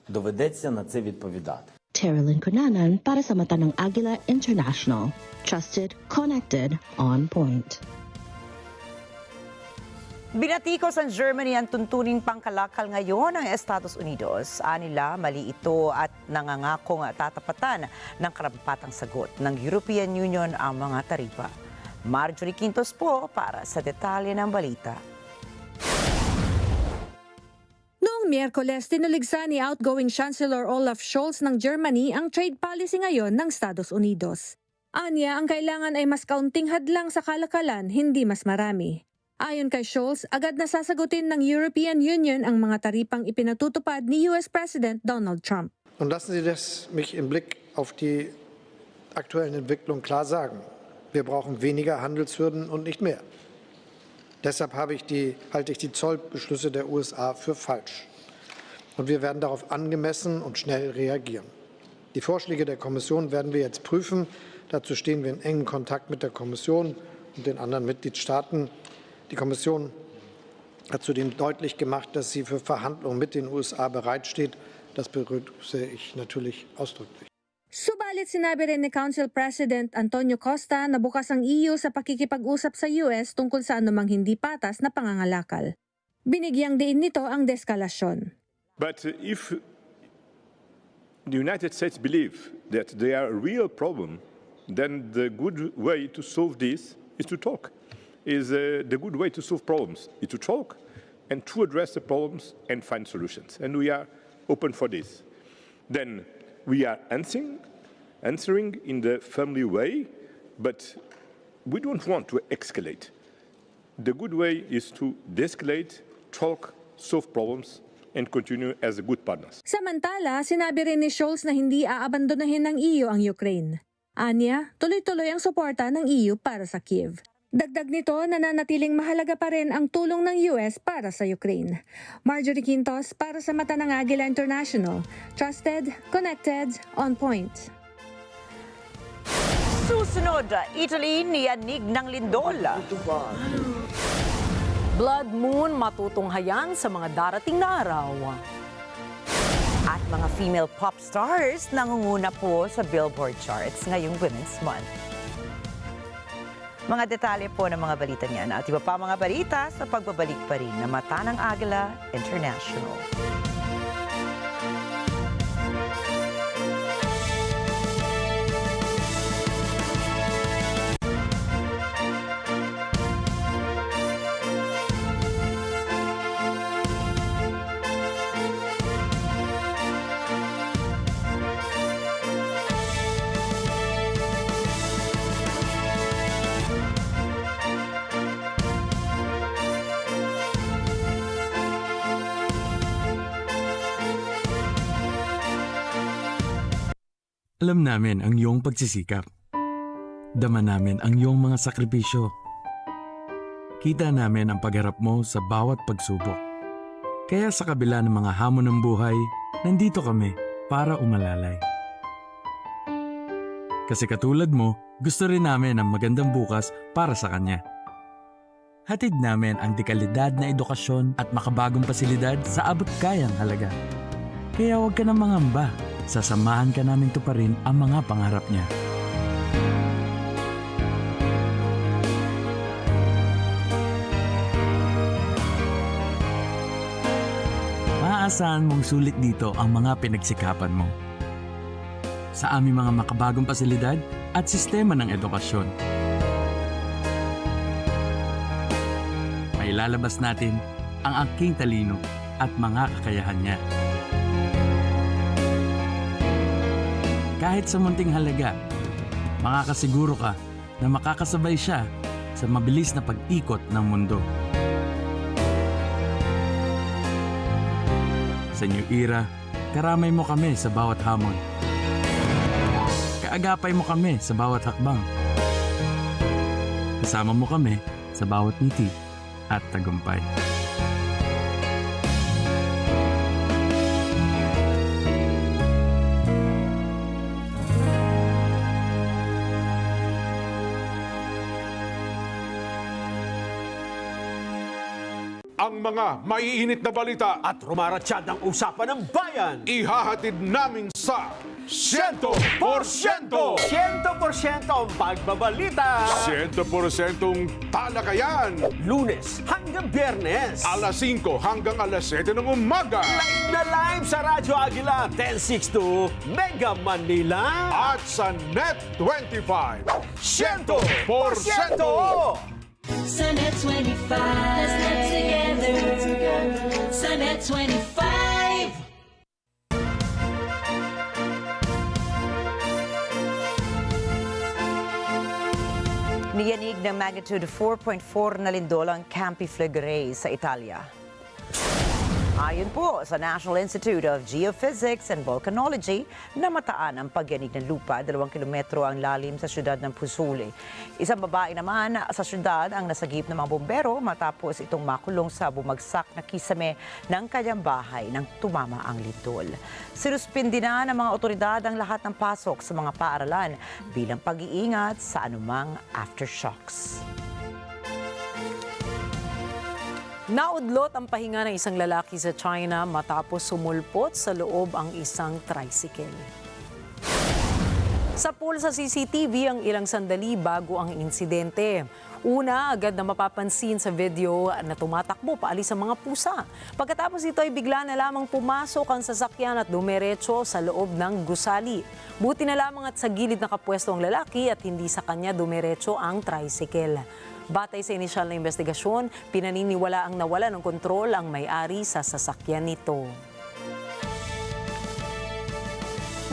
доведеться на це відповідати. Terlin Cunanan para sa mata ng Agila International. Trusted, connected, on point. Binatikos ang Germany ang tuntuning pangkalakal ngayon ng Estados Unidos. Anila, mali ito at nangangakong tatapatan ng karampatang sagot ng European Union ang mga taripa. Marjorie Quintos po para sa detalye ng balita. Noong Miyerkules, tinuligsa ni outgoing Chancellor Olaf Scholz ng Germany ang trade policy ngayon ng Estados Unidos. Anya, ang kailangan ay mas kaunting hadlang sa kalakalan, hindi mas marami. Ayon kay Scholz, agad na sasagutin ng European Union ang mga taripang ipinatutupad ni US President Donald Trump. Und lassen Sie das mich im Blick auf die aktuellen Entwicklungen klar sagen. Wir brauchen weniger Handelshürden und nicht mehr. Deshalb halte ich die Zollbeschlüsse der USA für falsch. Und wir werden darauf angemessen und schnell reagieren. Die Vorschläge der Kommission werden wir jetzt prüfen. Dazu stehen wir in engem Kontakt mit der Kommission und den anderen Mitgliedstaaten. Die Kommission hat zudem deutlich gemacht, dass sie für Verhandlungen mit den USA bereitsteht. Das begrüße ich natürlich ausdrücklich. Subalit sinabi rin ni Council President Antonio Costa na bukas ang EU sa pakikipag-usap sa US tungkol sa anumang hindi patas na pangangalakal. Binigyang diin nito ang deskalasyon. But if the United States believe that they are a real problem, then the good way to solve this is to talk. The good way to solve problems is to talk and to address the problems and find solutions. And we are open for this. Then we are answering in the family way, but we don't want to escalate. The good way is to de-escalate, talk, solve problems, and continue as good partners. Samantala, sinabi rin ni Scholz na hindi aabandonahin ng EU ang Ukraine. Anya, tuloy-tuloy ang suporta ng EU para sa Kiev. Dagdag nito, nananatiling mahalaga pa rin ang tulong ng US para sa Ukraine. Marjorie Quintos para sa Mata ng Agila International. Trusted, connected, on point. Susunod, Italy niyanig ng lindol. Blood moon matutunghayan sa mga darating na araw. At mga female pop stars nangunguna po sa Billboard charts ngayong Women's Month. Mga detalye po ng mga balita niyan at iba pa mga balita sa pagbabalik pa rin na Mata ng Agila International. Alam namin ang iyong pagsisikap. Dama namin ang iyong mga sakripisyo. Kita namin ang pagharap mo sa bawat pagsubok. Kaya sa kabila ng mga hamon ng buhay, nandito kami para umalalay. Kasi katulad mo, gusto rin namin ang magandang bukas para sa kanya. Hatid namin ang dekalidad na edukasyon at makabagong pasilidad sa abot kayang halaga. Kaya huwag ka nang mangamba. Sasamahan ka namin tuparin ang mga pangarap niya. Maaasahan mong sulit dito ang mga pinagsikapan mo. Sa aming mga makabagong pasilidad at sistema ng edukasyon. Mailalabas natin ang aking talino at mga kakayahan niya. Kahit sa munting halaga, makakasiguro ka na makakasabay siya sa mabilis na pag-ikot ng mundo. Sa new era, karamay mo kami sa bawat hamon. Kaagapay mo kami sa bawat hakbang. Kasama mo kami sa bawat ngiti at tagumpay. Ang mga maiinit na balita at rumaratsyad ang usapan ng bayan, ihahatid namin sa 100%! 100% ang pagbabalita! 100% talakayan! Lunes hanggang Biyernes! Alas 5 hanggang alas 7 ng umaga! Live na live sa Radyo Agila 1062 Mega Manila! At sa NET25! 100%! Sa NET25, let's net together. Sa NET25. Niyanig ng magnitude 4.4 na lindol ang Campi Flegrei sa Italia. Ayon po sa National Institute of Geophysics and Volcanology, namataan ang pagyanig ng lupa. 2 kilometro ang lalim sa syudad ng Pusuli. Isang babae naman sa syudad ang nasagip ng mga bombero matapos itong makulong sa bumagsak na kisame ng kanyang bahay nang tumama ang lindol. Sinuspindi na ng mga otoridad ang lahat ng pasok sa mga paaralan bilang pag-iingat sa anumang aftershocks. Naudlot ang pahinga ng isang lalaki sa China matapos sumulpot sa loob ang isang tricycle. Sa pool sa CCTV ang ilang sandali bago ang insidente. Una, agad na mapapansin sa video na tumatakbo paalis ang mga pusa. Pagkatapos ito ay bigla na lamang pumasok ang sasakyan at dumiretso sa loob ng gusali. Buti na lamang at sa gilid nakapwesto ang lalaki at hindi sa kanya dumiretso ang tricycle. Batay sa inisyal na investigasyon, pinaniniwala ang nawala ng kontrol ang may-ari sa sasakyan nito.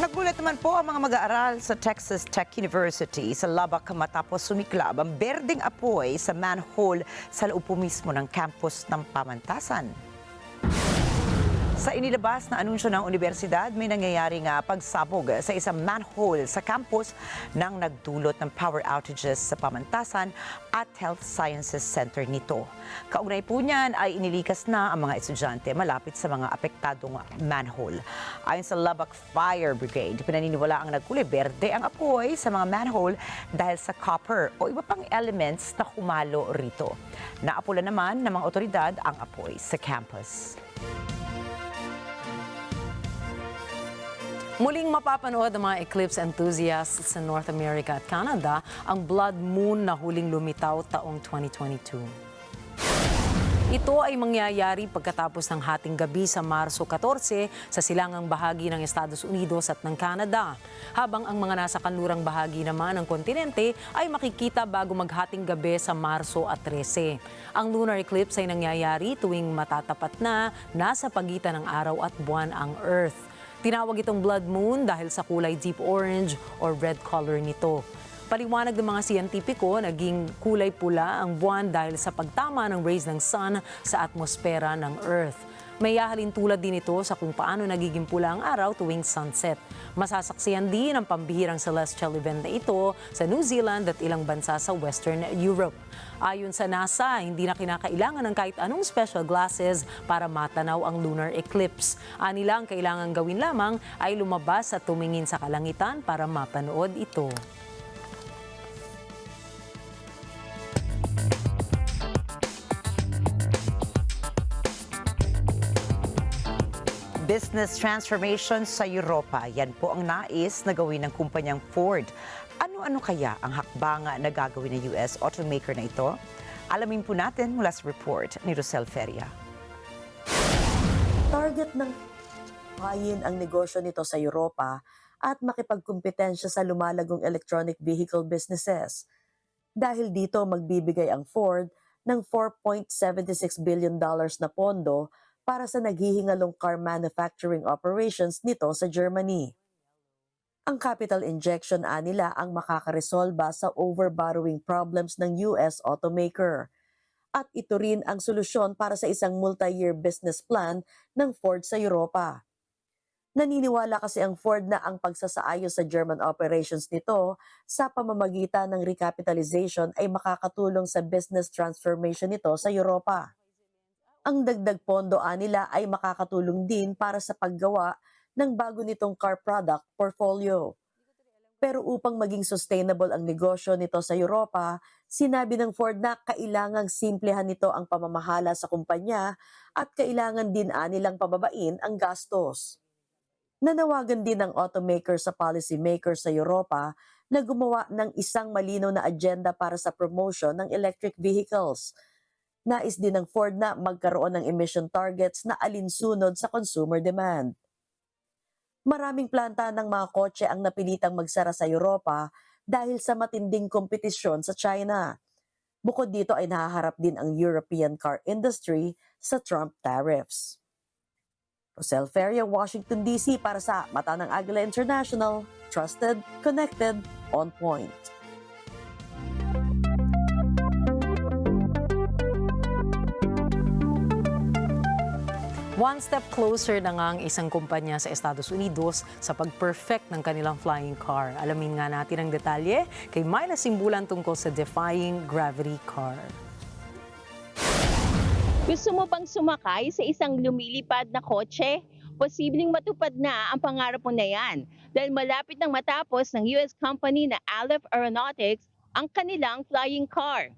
Naggulat naman po ang mga mag-aaral sa Texas Tech University sa Lubbock matapos sumiklab ang berdeng apoy sa manhole sa loob po mismo ng campus ng pamantasan. Sa inilabas na anunsyo ng universidad, may nangyayaring pagsabog sa isang manhole sa campus nang nagdulot ng power outages sa pamantasan at Health Sciences Center nito. Kaugnay po niyan ay inilikas na ang mga estudyante malapit sa mga apektadong manhole. Ayon sa Lubbock Fire Brigade, pinaniniwala ang nagkulay berde ang apoy sa mga manhole dahil sa copper o iba pang elements na humalo rito. Naapula naman ng mga otoridad ang apoy sa campus. Muling mapapanood ng mga eclipse enthusiasts sa North America at Canada ang blood moon na huling lumitaw taong 2022. Ito ay mangyayari pagkatapos ng hating gabi sa Marso 14 sa silangang bahagi ng Estados Unidos at ng Canada. Habang ang mga nasa kanlurang bahagi naman ng kontinente ay makikita bago maghating gabi sa Marso 13. Ang lunar eclipse ay nangyayari tuwing matatapat na nasa pagitan ng araw at buwan ang Earth. Tinawag itong blood moon dahil sa kulay deep orange or red color nito. Paliwanag ng mga siyentipiko, naging kulay pula ang buwan dahil sa pagtama ng rays ng sun sa atmosfera ng Earth. May hahalin tulad din ito sa kung paano nagiging pula ang araw tuwing sunset. Masasaksiyan din ang pambihirang celestial event na ito sa New Zealand at ilang bansa sa Western Europe. Ayon sa NASA, hindi na kinakailangan ng kahit anong special glasses para matanaw ang lunar eclipse. Anila ang kailangan gawin lamang ay lumabas at tumingin sa kalangitan para mapanood ito. Business transformation sa Europa. Yan po ang nais na gawin ng kumpanyang Ford. Ano-ano kaya ang hakbanga na gagawin ng US automaker na ito? Alamin po natin mula sa report ni Rosel Feria. Target ng hayin ang negosyo nito sa Europa at makipagkumpetensya sa lumalagong electronic vehicle businesses. Dahil dito magbibigay ang Ford ng $4.76 billion na pondo para sa naghihingalong car manufacturing operations nito sa Germany. Ang capital injection nila ang makakaresolba sa overborrowing problems ng US automaker. At ito rin ang solusyon para sa isang multi-year business plan ng Ford sa Europa. Naniniwala kasi ang Ford na ang pagsasaayos sa German operations nito sa pamamagitan ng recapitalization ay makakatulong sa business transformation nito sa Europa. Ang dagdag pondo nila ay makakatulong din para sa paggawa ng bago nitong car product portfolio. Pero upang maging sustainable ang negosyo nito sa Europa, sinabi ng Ford na kailangang simplehan nito ang pamamahala sa kumpanya at kailangan din nilang pababain ang gastos. Nanawagan din ng automaker sa policymaker sa Europa na gumawa ng isang malinaw na agenda para sa promotion ng electric vehicles. Nais din ng Ford na magkaroon ng emission targets na alinsunod sa consumer demand. Maraming planta ng mga kotse ang napilitang magsara sa Europa dahil sa matinding kompetisyon sa China. Bukod dito ay nahaharap din ang European car industry sa Trump tariffs. Rosel Feria, Washington DC para sa Mata ng Agila International. Trusted, connected, on point. One step closer na nga ang isang kumpanya sa Estados Unidos sa pag-perfect ng kanilang flying car. Alamin nga natin ang detalye kay Myla Simbulan tungkol sa Defying Gravity car. Gusto mo bang sumakay sa isang lumilipad na kotse? Posibleng matupad na ang pangarap mo na yan dahil malapit nang matapos ng US company na Aleph Aeronautics ang kanilang flying car.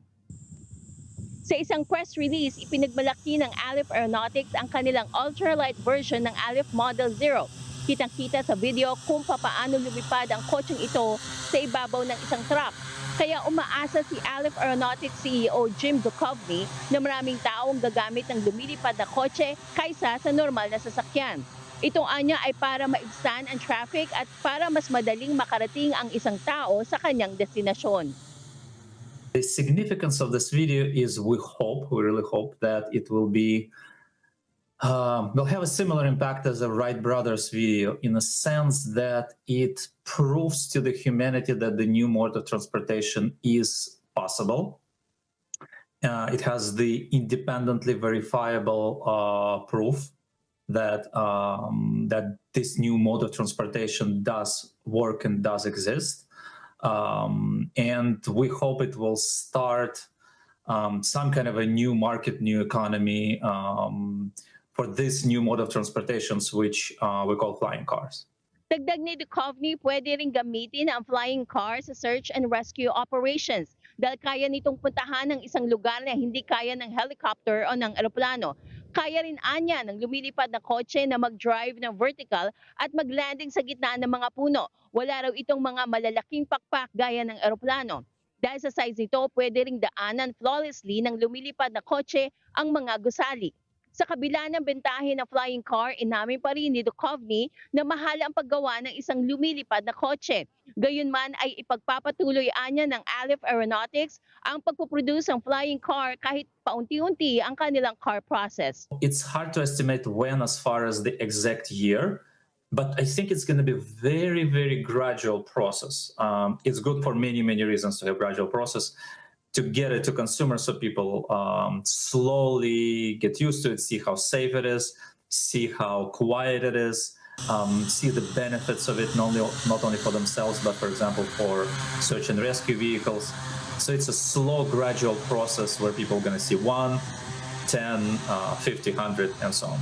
Sa isang press release, ipinagmalaki ng Aleph Aeronautics ang kanilang ultralight version ng Aleph Model 0. Kitang-kita sa video kung papaano lumipad ang kotseng ito sa ibabaw ng isang truck. Kaya umaasa si Aleph Aeronautics CEO Jim Duchovny na maraming taong gagamit ng lumilipad na kotse kaysa sa normal na sasakyan. Itong anya ay para maibsan ang traffic at para mas madaling makarating ang isang tao sa kanyang destinasyon. The significance of this video is we really hope that it will be will have a similar impact as the Wright brothers video in the sense that it proves to the humanity that the new mode of transportation is possible. It has the independently verifiable proof that that this new mode of transportation does work and does exist. And we hope it will start some kind of a new market, new economy for this new mode of transportations, which we call flying cars. Dagdag ni Duchovny, pwede ring gamitin ang flying car sa search and rescue operations dahil kaya nitong puntahan ng isang lugar na hindi kaya ng helicopter o ng eroplano. Kaya rin anya ng lumilipad na kotse na mag-drive ng vertical at mag-landing sa gitna ng mga puno. Wala raw itong mga malalaking pakpak gaya ng eroplano. Dahil sa size nito, pwede ring daanan flawlessly ng lumilipad na kotse ang mga gusali. Sa kabila ng bentahe ng flying car, inamin pa rin ni Duchovny na mahal ang paggawa ng isang lumilipad na kotse. Gayunman ay ipagpapatuloy anya ng Aleph Aeronautics ang pagpuproduce ng flying car kahit paunti-unti ang kanilang car process. It's hard to estimate when as far as the exact year, but I think it's going to be a very, very gradual process. It's good for many, many reasons to have gradual process. To get it to consumers so people slowly get used to it, see how safe it is, see how quiet it is, see the benefits of it not only for themselves, but for example, for search and rescue vehicles. So it's a slow, gradual process where people are going to see 1, 10, 50, 100, and so on.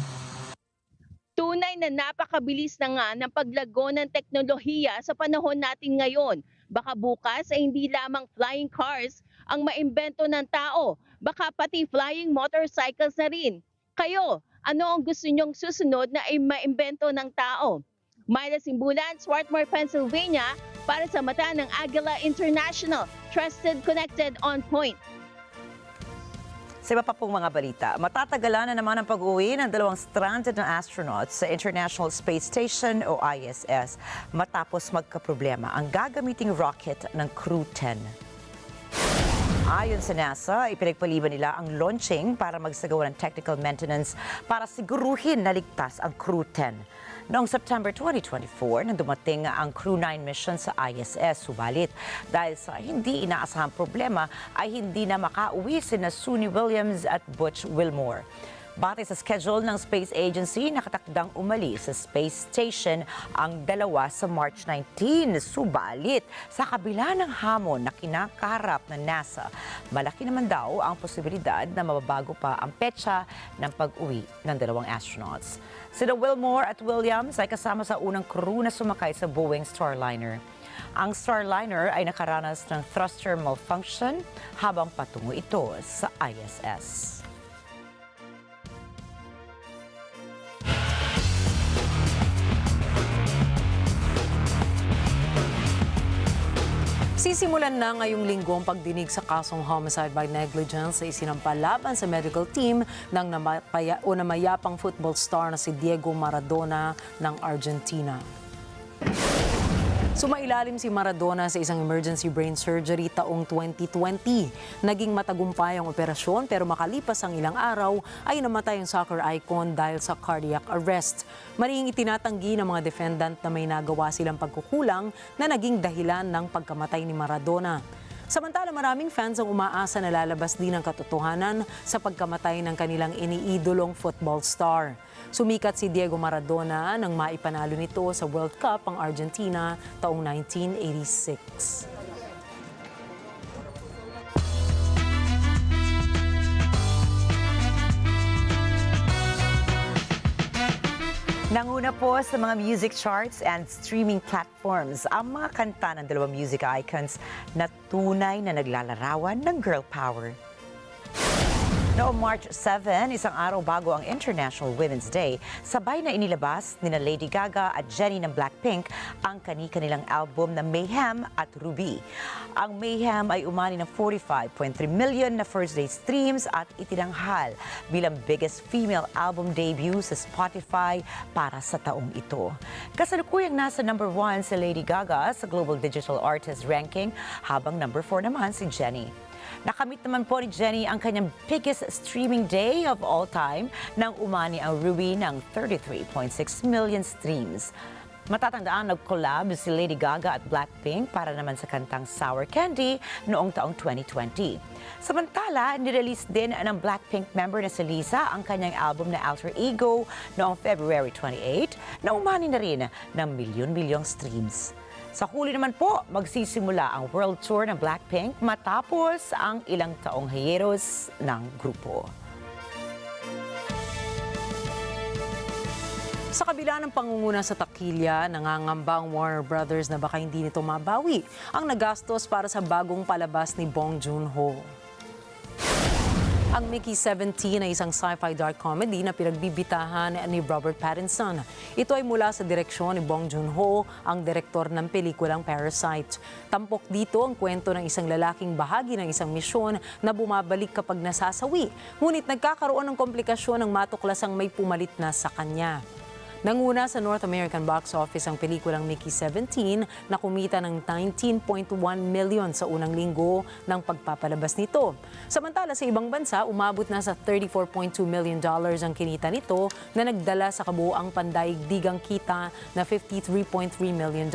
Tunay na napakabilis na nga ng paglago ng teknolohiya sa panahon natin ngayon. Baka bukas ay hindi lamang flying cars ang maimbento ng tao, baka pati flying motorcycles na rin. Kayo, ano ang gusto nyong susunod na ay maimbento ng tao? Myla Simbulan, Swarthmore, Pennsylvania, para sa mata ng Agila International. Trusted, connected, on point. Sa iba pa pong mga balita, matatagalan na naman ang pag-uwi ng 2 stranded na astronauts sa International Space Station o ISS matapos magkaproblema ang gagamiting rocket ng Crew 10. Ayon sa NASA, ipinagpaliban nila ang launching para magsagawa ng technical maintenance para siguruhin na ligtas ang Crew 10. Noong September 2024, nang dumating ang Crew 9 mission sa ISS, subalit dahil sa hindi inaasahang problema ay hindi na makauwi sina Suni Williams at Butch Wilmore. Batay sa schedule ng Space Agency, nakatakdang umalis sa Space Station ang dalawa sa March 19. Subalit, sa kabila ng hamon na kinakaharap ng NASA, malaki naman daw ang posibilidad na mababago pa ang petsa ng pag-uwi ng 2 astronauts. Sina Wilmore at Williams ay kasama sa unang crew na sumakay sa Boeing Starliner. Ang Starliner ay nakaranas ng thruster malfunction habang patungo ito sa ISS. Sisimulan na ngayong linggo ang pagdinig sa kasong homicide by negligence sa isinampa laban sa medical team ng namayapang football star na si Diego Maradona ng Argentina. Sumailalim si Maradona sa isang emergency brain surgery taong 2020. Naging matagumpay ang operasyon pero makalipas ang ilang araw ay namatay ang soccer icon dahil sa cardiac arrest. Maring itinatanggi ng mga defendant na may nagawa silang pagkukulang na naging dahilan ng pagkamatay ni Maradona. Samantala maraming fans ang umaasa na lalabas din ang katotohanan sa pagkamatay ng kanilang iniidolong football star. Sumikat si Diego Maradona nang maipanalo nito sa World Cup ang Argentina taong 1986. Nanguna po sa mga music charts and streaming platforms ang mga kanta ng dalawang music icons na tunay na naglalarawan ng girl power. Noong March 7, isang araw bago ang International Women's Day, sabay na inilabas nina Lady Gaga at Jennie ng Blackpink ang kani-kanilang album na Mayhem at Ruby. Ang Mayhem ay umani ng 45.3 million na first-day streams at itinanghal bilang biggest female album debut sa Spotify para sa taong ito. Kasalukuyang nasa number 1 si Lady Gaga sa Global Digital Artist Ranking habang number 4 naman si Jennie. Nakamit naman po ni Jennie ang kanyang biggest streaming day of all time nang umani ang Ruby ng 33.6 million streams. Matatandaan nag-collab si Lady Gaga at Blackpink para naman sa kantang Sour Candy noong taong 2020. Samantala, nirelease din ng Blackpink member na si Lisa ang kanyang album na Alter Ego noong February 28 na umani na rin ng milyon-milyong streams. Sa huli naman po, magsisimula ang world tour ng Blackpink matapos ang ilang taong hiatus ng grupo. Sa kabila ng pangunguna sa takilya, nangangamba ang Warner Brothers na baka hindi nito mabawi ang nagastos para sa bagong palabas ni Bong Joon-ho. Ang Mickey 17 ay isang sci-fi dark comedy na pinagbibitahan ni Robert Pattinson. Ito ay mula sa direksyon ni Bong Joon-ho, ang direktor ng pelikulang Parasite. Tampok dito ang kwento ng isang lalaking bahagi ng isang misyon na bumabalik kapag nasasawi. Ngunit nagkakaroon ng komplikasyon ng matuklasang may pumalit na sa kanya. Nanguna sa North American box office ang pelikulang Mickey 17 na kumita ng 19.1 million sa unang linggo ng pagpapalabas nito. Samantala sa ibang bansa, umabot na sa $34.2 million ang kinita nito na nagdala sa kabuuang pandaigdigang kita na $53.3 million.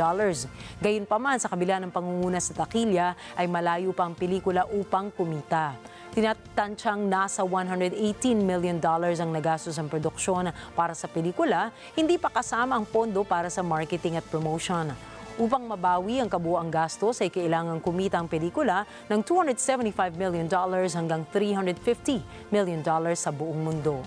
Gayunpaman, sa kabila ng pangunguna sa takilya ay malayo pa ang pelikula upang kumita. Tinatansyang nasa $118 million ang nagastos ang produksyon para sa pelikula, hindi pa kasama ang pondo para sa marketing at promotion. Upang mabawi ang kabuuang gastos ay kailangang kumita ang pelikula ng $275 million hanggang $350 million sa buong mundo.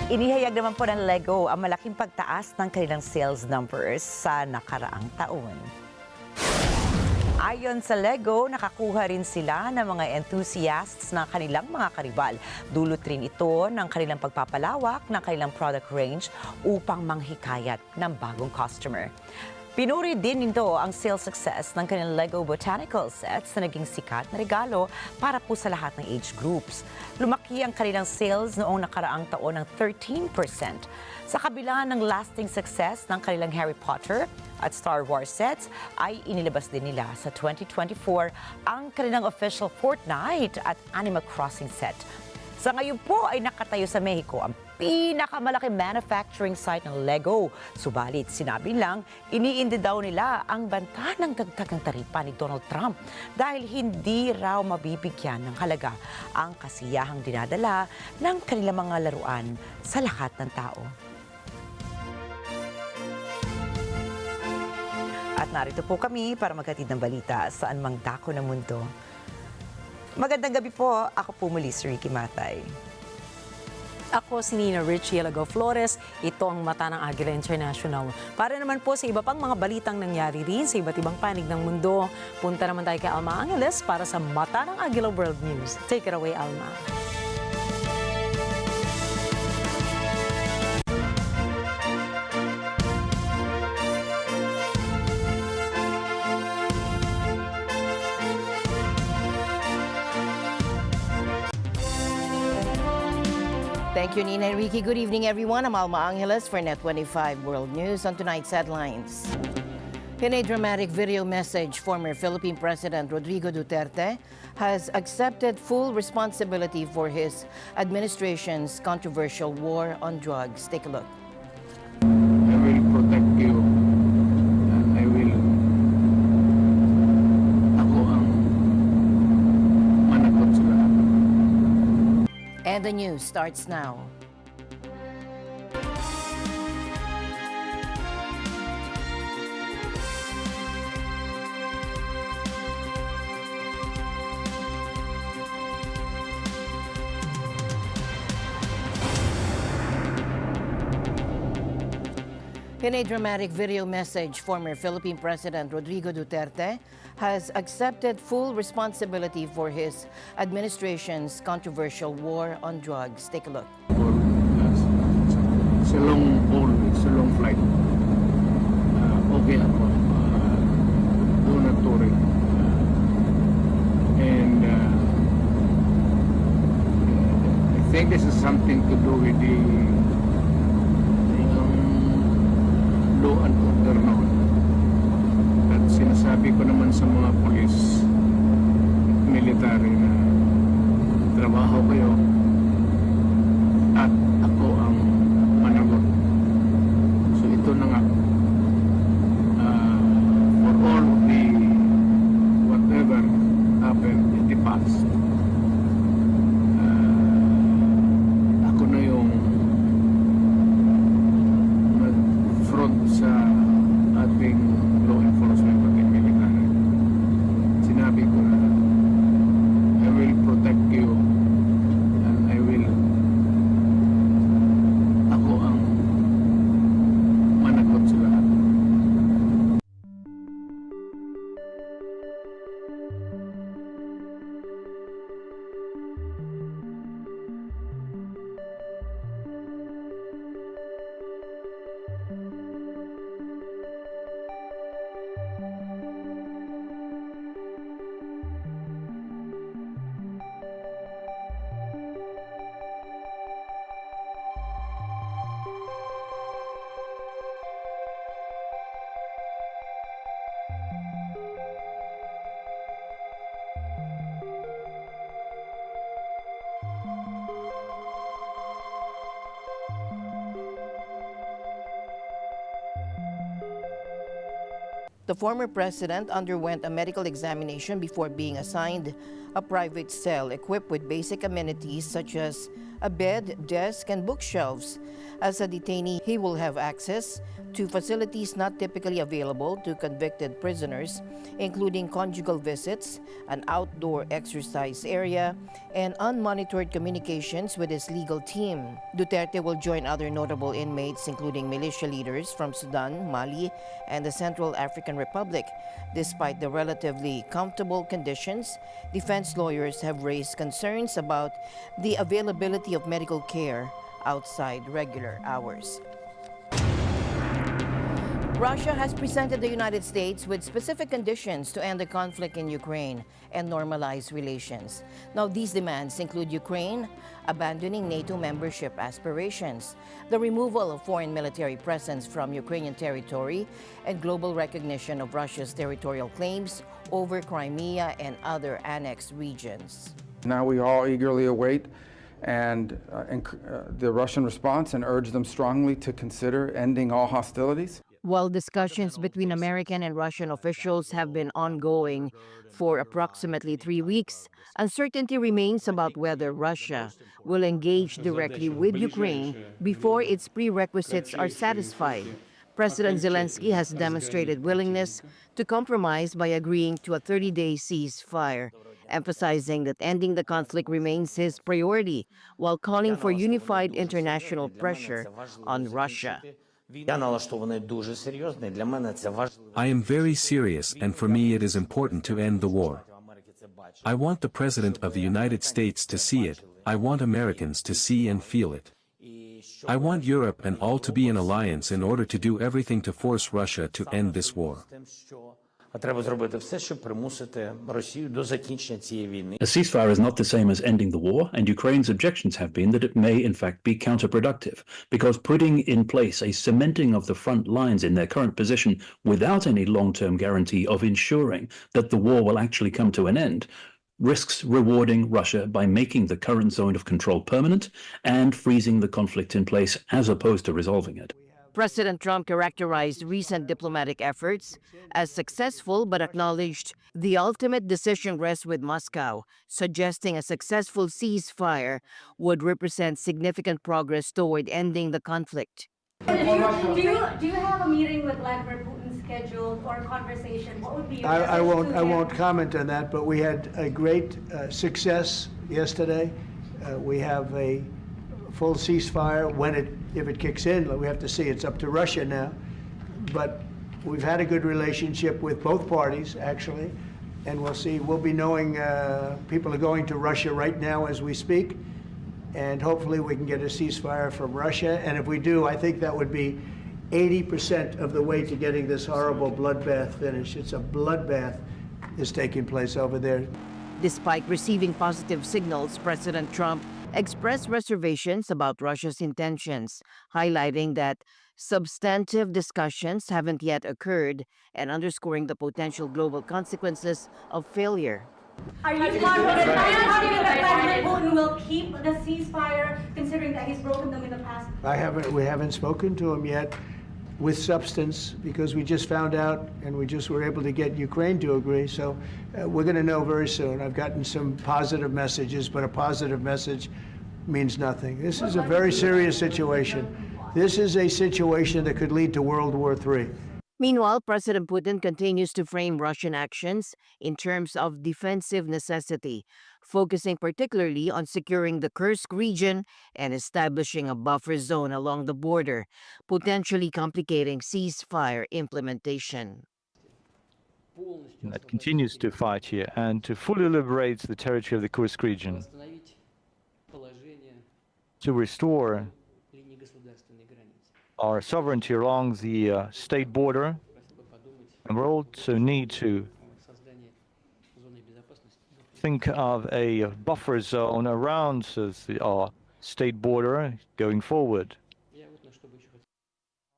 Inihayag naman po ng Lego ang malaking pagtaas ng kanilang sales numbers sa nakaraang taon. Ayon sa Lego, nakakuha rin sila ng mga enthusiasts ng kanilang mga karibal. Dulot rin ito ng kanilang pagpapalawak ng kanilang product range upang manghikayat ng bagong customer. Pinuri din nito ang sales success ng kanilang Lego Botanical sets na naging sikat na regalo para po sa lahat ng age groups. Lumaki ang kanilang sales noong nakaraang taon ng 13%. Sa kabila ng lasting success ng kanilang Harry Potter at Star Wars sets, ay inilabas din nila sa 2024 ang kanilang official Fortnite at Animal Crossing set. Sa ngayon po ay nakatayo sa Mexico ang pinakamalaking manufacturing site ng Lego. Subalit, sinabi lang, iniindi daw nila ang banta ng dagdagang taripa ni Donald Trump dahil hindi raw mabibigyan ng halaga ang kasiyahang dinadala ng kanilang mga laruan sa lahat ng tao. At narito po kami para maghatid ng balita saan mang dako ng mundo. Magandang gabi po. Ako po muli si Ricky Matay. Ako si Nina Richie Alago Flores. Ito ang Mata ng Agila International. Para naman po sa iba pang mga balitang nangyari rin sa iba't ibang panig ng mundo, punta naman tayo kay Alma Angeles para sa Mata ng Agila World News. Take it away, Alma. Thank you, Nina Enrique. Good evening, everyone. I'm Alma Angeles for NET25 World News on tonight's headlines. In a dramatic video message, former Philippine President Rodrigo Duterte has accepted full responsibility for his administration's controversial war on drugs. Take a look. I will protect you and I will ako ang managot sa lahat. And the news starts now. In a dramatic video message, former Philippine President Rodrigo Duterte has accepted full responsibility for his administration's controversial war on drugs. Take a look. It's a long haul, it's a long flight. Okay ako. Do not worry. And I think this is something to do with the law and order noon. At sinasabi ko naman sa mga polis, military na trabaho kayo at ako ang managot. So ito na nga. For all of the whatever happened in the past, ako na yung sa ating law enforcement at military. Sinabi ko na I will protect you and I will ako ang managot sa lahat. The former president underwent a medical examination before being assigned a private cell equipped with basic amenities such as a bed, desk, and bookshelves. As a detainee, he will have access to facilities not typically available to convicted prisoners, including conjugal visits, an outdoor exercise area, and unmonitored communications with his legal team. Duterte will join other notable inmates, including militia leaders from Sudan, Mali, and the Central African Republic. Despite the relatively comfortable conditions, defense lawyers have raised concerns about the availability of medical care outside regular hours. Russia has presented the United States with specific conditions to end the conflict in Ukraine and normalize relations. Now, these demands include Ukraine abandoning NATO membership aspirations, the removal of foreign military presence from Ukrainian territory, and global recognition of Russia's territorial claims over Crimea and other annexed regions. Now we all eagerly await the Russian response and urge them strongly to consider ending all hostilities. While discussions between American and Russian officials have been ongoing for approximately 3 weeks, uncertainty remains about whether Russia will engage directly with Ukraine before its prerequisites are satisfied. President Zelensky has demonstrated willingness to compromise by agreeing to a 30-day ceasefire, emphasizing that ending the conflict remains his priority, while calling for unified international pressure on Russia. I am very serious, and for me it is important to end the war. I want the President of the United States to see it. I want Americans to see and feel it. I want Europe and all to be in alliance in order to do everything to force Russia to end this war. А треба зробити все, щоб примусити Росію до закінчення цієї війни. A ceasefire is not the same as ending the war, and Ukraine's objections have been that it may in fact be counterproductive, because putting in place a cementing of the front lines in their current position without any long-term guarantee of ensuring that the war will actually come to an end risks rewarding Russia by making the current zone of control permanent and freezing the conflict in place as opposed to resolving it. President Trump characterized recent diplomatic efforts as successful but acknowledged the ultimate decision rests with Moscow, suggesting a successful ceasefire would represent significant progress toward ending the conflict. Do you have a meeting with Vladimir Putin scheduled or conversation? What would be your I won't comment on that, but we had a great success yesterday. We have a full ceasefire if it kicks in. We have to see. It's up to Russia now. But we've had a good relationship with both parties, actually, and we'll see. We'll be knowing people are going to Russia right now as we speak, and hopefully we can get a ceasefire from Russia. And if we do, I think that would be 80% of the way to getting this horrible bloodbath finished. It's a bloodbath is taking place over there. Despite receiving positive signals, President Trump expressed reservations about Russia's intentions, highlighting that substantive discussions haven't yet occurred and underscoring the potential global consequences of failure. Are you confident that Vladimir Putin will keep the ceasefire, considering that he's broken them in the past? We haven't spoken to him yet with substance, because we just found out and we just were able to get Ukraine to agree. So we're going to know very soon. I've gotten some positive messages, but a positive message means nothing. This is a very serious situation. This is a situation that could lead to World War III. Meanwhile, President Putin continues to frame Russian actions in terms of defensive necessity, focusing particularly on securing the Kursk region and establishing a buffer zone along the border, potentially complicating ceasefire implementation. That continues to fight here and to fully liberate the territory of the Kursk region, to restore our sovereignty along the state border, and we also need to think of a buffer zone around our state border going forward.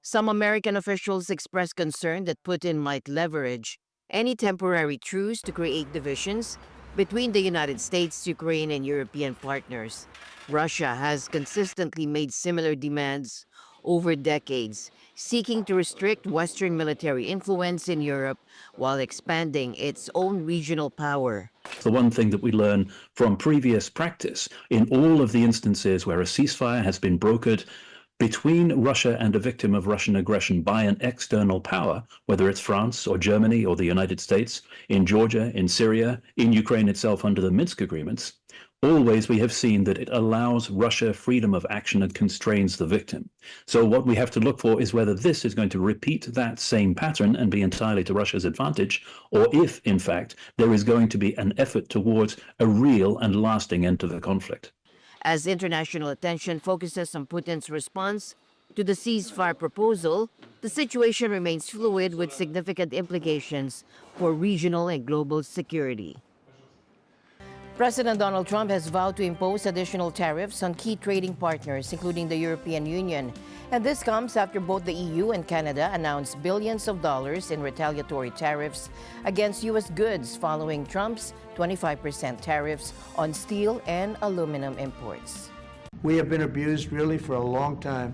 Some American officials expressed concern that Putin might leverage any temporary truce to create divisions between the United States, Ukraine, and European partners. Russia has consistently made similar demands over decades, seeking to restrict Western military influence in Europe while expanding its own regional power. The one thing that we learn from previous practice in all of the instances where a ceasefire has been brokered between Russia and a victim of Russian aggression by an external power, whether it's France or Germany or the United States, in Georgia, in Syria, in Ukraine itself under the Minsk agreements, always we have seen that it allows Russia freedom of action and constrains the victim. So what we have to look for is whether this is going to repeat that same pattern and be entirely to Russia's advantage, or if, in fact, there is going to be an effort towards a real and lasting end to the conflict. As international attention focuses on Putin's response to the ceasefire proposal, the situation remains fluid with significant implications for regional and global security. President Donald Trump has vowed to impose additional tariffs on key trading partners, including the European Union. And this comes after both the EU and Canada announced billions of dollars in retaliatory tariffs against U.S. goods following Trump's 25% tariffs on steel and aluminum imports. We have been abused really for a long time,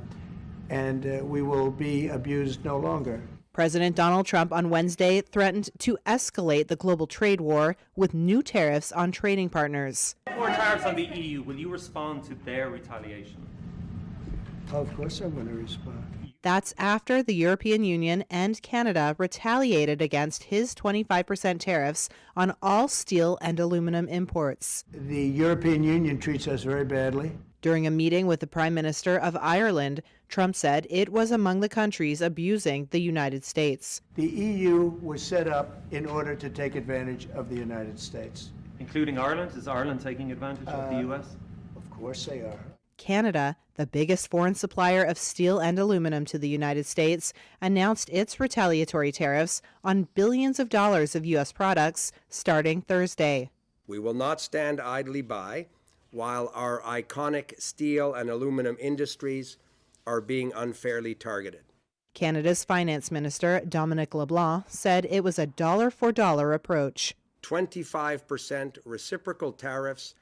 and we will be abused no longer. President Donald Trump on Wednesday threatened to escalate the global trade war with new tariffs on trading partners. More tariffs on the EU. Will you respond to their retaliation? Of course I'm going to respond. That's after the European Union and Canada retaliated against his 25% tariffs on all steel and aluminum imports. The European Union treats us very badly. During a meeting with the Prime Minister of Ireland, Trump said it was among the countries abusing the United States. The EU was set up in order to take advantage of the United States. Including Ireland? Is Ireland taking advantage of the US? Of course they are. Canada the biggest foreign supplier of steel and aluminum to the United States, announced its retaliatory tariffs on billions of dollars of U.S. products starting Thursday. We will not stand idly by while our iconic steel and aluminum industries are being unfairly targeted. Canada's Finance Minister, Dominic LeBlanc, said it was a dollar-for-dollar approach. 25% reciprocal tariffs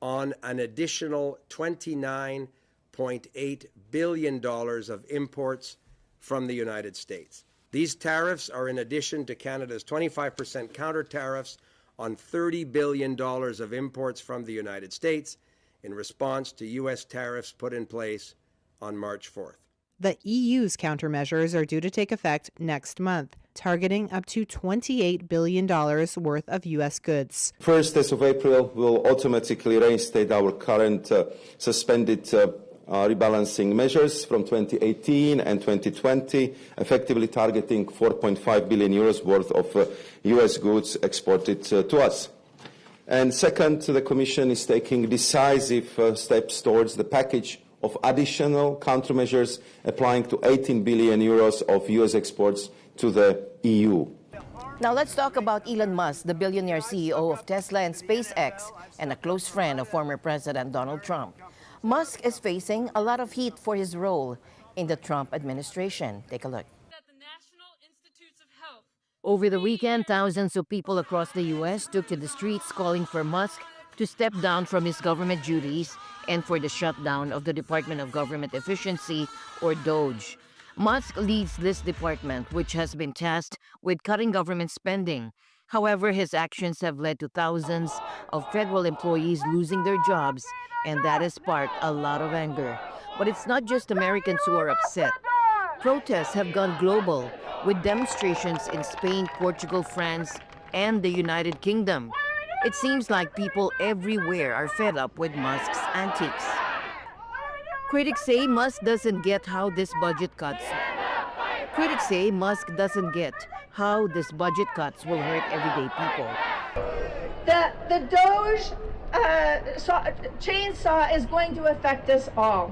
on an additional $29.8 billion of imports from the United States. These tariffs are in addition to Canada's 25% counter tariffs on $30 billion of imports from the United States in response to U.S. tariffs put in place on March 4th. The EU's countermeasures are due to take effect next month, targeting up to $28 billion worth of U.S. goods. First, as of April, we'll automatically reinstate our current suspended rebalancing measures from 2018 and 2020, effectively targeting 4.5 billion euros worth of U.S. goods exported to us. And second, the Commission is taking decisive steps towards the package of additional countermeasures applying to 18 billion euros of U.S. exports to the EU. Now let's talk about Elon Musk, the billionaire CEO of Tesla and SpaceX, and a close friend of former President Donald Trump. Musk is facing a lot of heat for his role in the Trump administration. Take a look. Over the weekend, thousands of people across the U.S. took to the streets calling for Musk to step down from his government duties and for the shutdown of the Department of Government Efficiency, or DOGE. Musk leads this department, which has been tasked with cutting government spending. However, his actions have led to thousands of federal employees losing their jobs, and that has sparked a lot of anger. But it's not just Americans who are upset. Protests have gone global, with demonstrations in Spain, Portugal, France, and the United Kingdom. It seems like people everywhere are fed up with Musk's antics. Critics say Musk doesn't get how this budget cuts. Critics say Musk doesn't get how this budget cuts will hurt everyday people. The DOGE chainsaw is going to affect us all.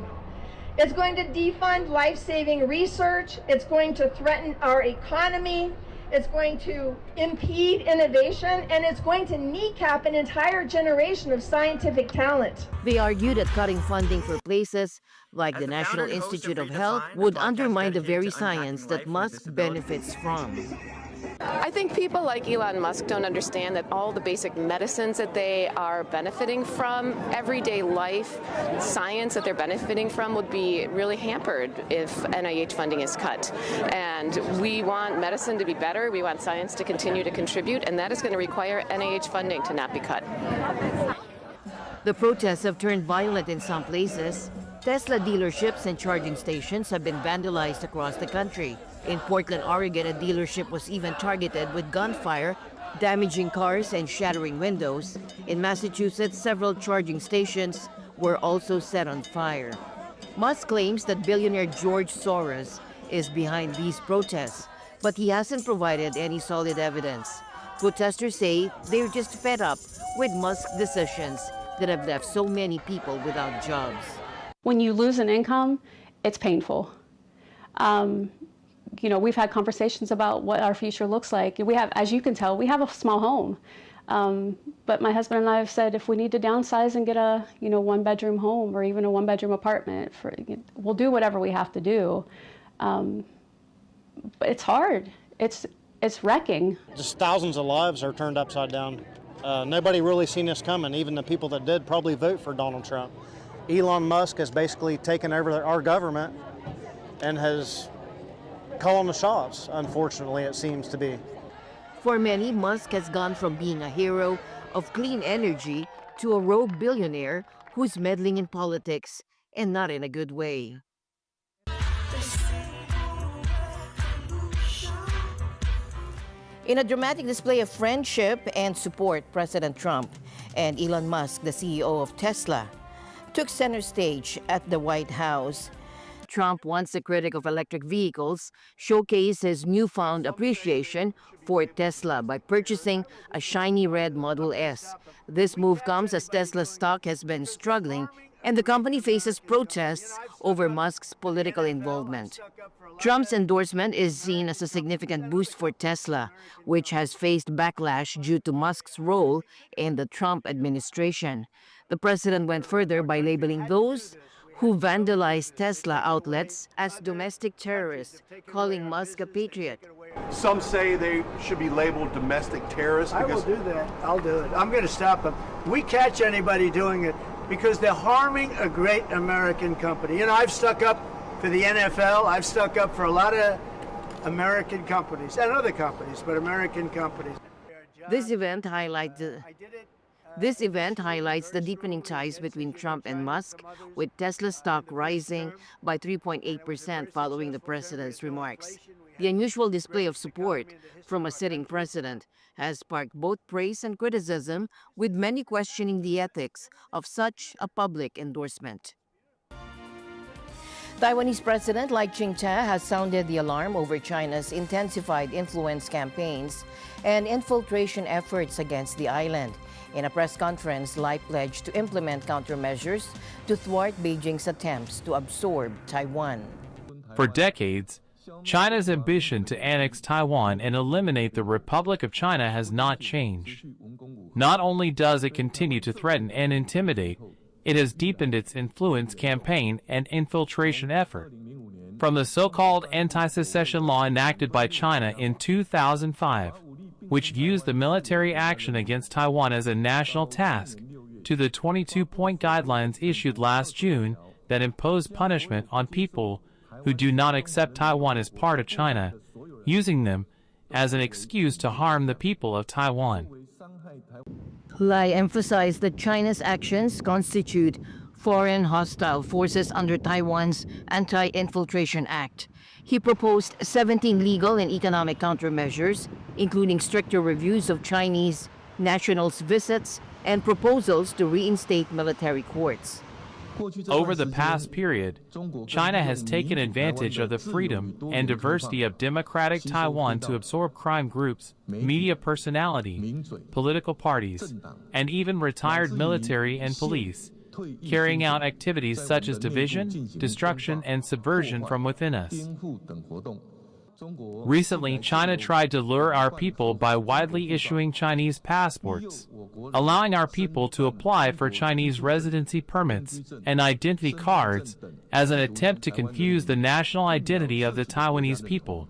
It's going to defund life-saving research. It's going to threaten our economy. It's going to impede innovation, and it's going to kneecap an entire generation of scientific talent. They argue that cutting funding for places like the National Institute of Health would undermine the very science that Musk benefits from. I think people like Elon Musk don't understand that all the basic medicines that they are benefiting from, everyday life, science that they're benefiting from would be really hampered if NIH funding is cut. And we want medicine to be better, we want science to continue to contribute, and that is going to require NIH funding to not be cut. The protests have turned violent in some places. Tesla dealerships and charging stations have been vandalized across the country. In Portland, Oregon, a dealership was even targeted with gunfire, damaging cars and shattering windows. In Massachusetts, several charging stations were also set on fire. Musk claims that billionaire George Soros is behind these protests, but he hasn't provided any solid evidence. Protesters say they're just fed up with Musk's decisions that have left so many people without jobs. When you lose an income, it's painful. You know, we've had conversations about what our future looks like. We have, as you can tell, we have a small home. But my husband and I have said if we need to downsize and get a, one-bedroom home or even a one-bedroom apartment, we'll do whatever we have to do. But it's hard. It's wrecking. Just thousands of lives are turned upside down. Nobody really seen this coming. Even the people that did probably vote for Donald Trump. Elon Musk has basically taken over our government and has calling the shots, unfortunately, it seems to be. For many, Musk has gone from being a hero of clean energy to a rogue billionaire who's meddling in politics, and not in a good way. In a dramatic display of friendship and support, President Trump and Elon Musk, the CEO of Tesla, took center stage at the White House. Trump, once a critic of electric vehicles, showcased his newfound appreciation for Tesla by purchasing a shiny red Model S. This move comes as Tesla's stock has been struggling and the company faces protests over Musk's political involvement. Trump's endorsement is seen as a significant boost for Tesla, which has faced backlash due to Musk's role in the Trump administration. The president went further by labeling those who vandalized Tesla outlets as domestic terrorists, calling Musk a patriot. Some say they should be labeled domestic terrorists. I will do that. I'll do it. I'm going to stop them. We catch anybody doing it because they're harming a great American company. You know, I've stuck up for the NFL. I've stuck up for a lot of American companies and other companies, but American companies. This event highlights the deepening ties between Trump and Musk, with Tesla stock rising by 3.8% following the president's remarks. The unusual display of support from a sitting president has sparked both praise and criticism, with many questioning the ethics of such a public endorsement. Taiwanese President Lai Ching-te has sounded the alarm over China's intensified influence campaigns and infiltration efforts against the island. In a press conference, Lai pledged to implement countermeasures to thwart Beijing's attempts to absorb Taiwan. For decades, China's ambition to annex Taiwan and eliminate the Republic of China has not changed. Not only does it continue to threaten and intimidate, it has deepened its influence campaign and infiltration effort. From the so-called anti-secession law enacted by China in 2005, which views the military action against Taiwan as a national task, to the 22-point guidelines issued last June that impose punishment on people who do not accept Taiwan as part of China, using them as an excuse to harm the people of Taiwan. Lai emphasized that China's actions constitute foreign hostile forces under Taiwan's Anti-Infiltration Act. He proposed 17 legal and economic countermeasures, including stricter reviews of Chinese nationals' visits and proposals to reinstate military courts. Over the past period, China has taken advantage of the freedom and diversity of democratic Taiwan to absorb crime groups, media personality, political parties, and even retired military and police, carrying out activities such as division, destruction, and subversion from within us. Recently, China tried to lure our people by widely issuing Chinese passports, allowing our people to apply for Chinese residency permits and identity cards as an attempt to confuse the national identity of the Taiwanese people.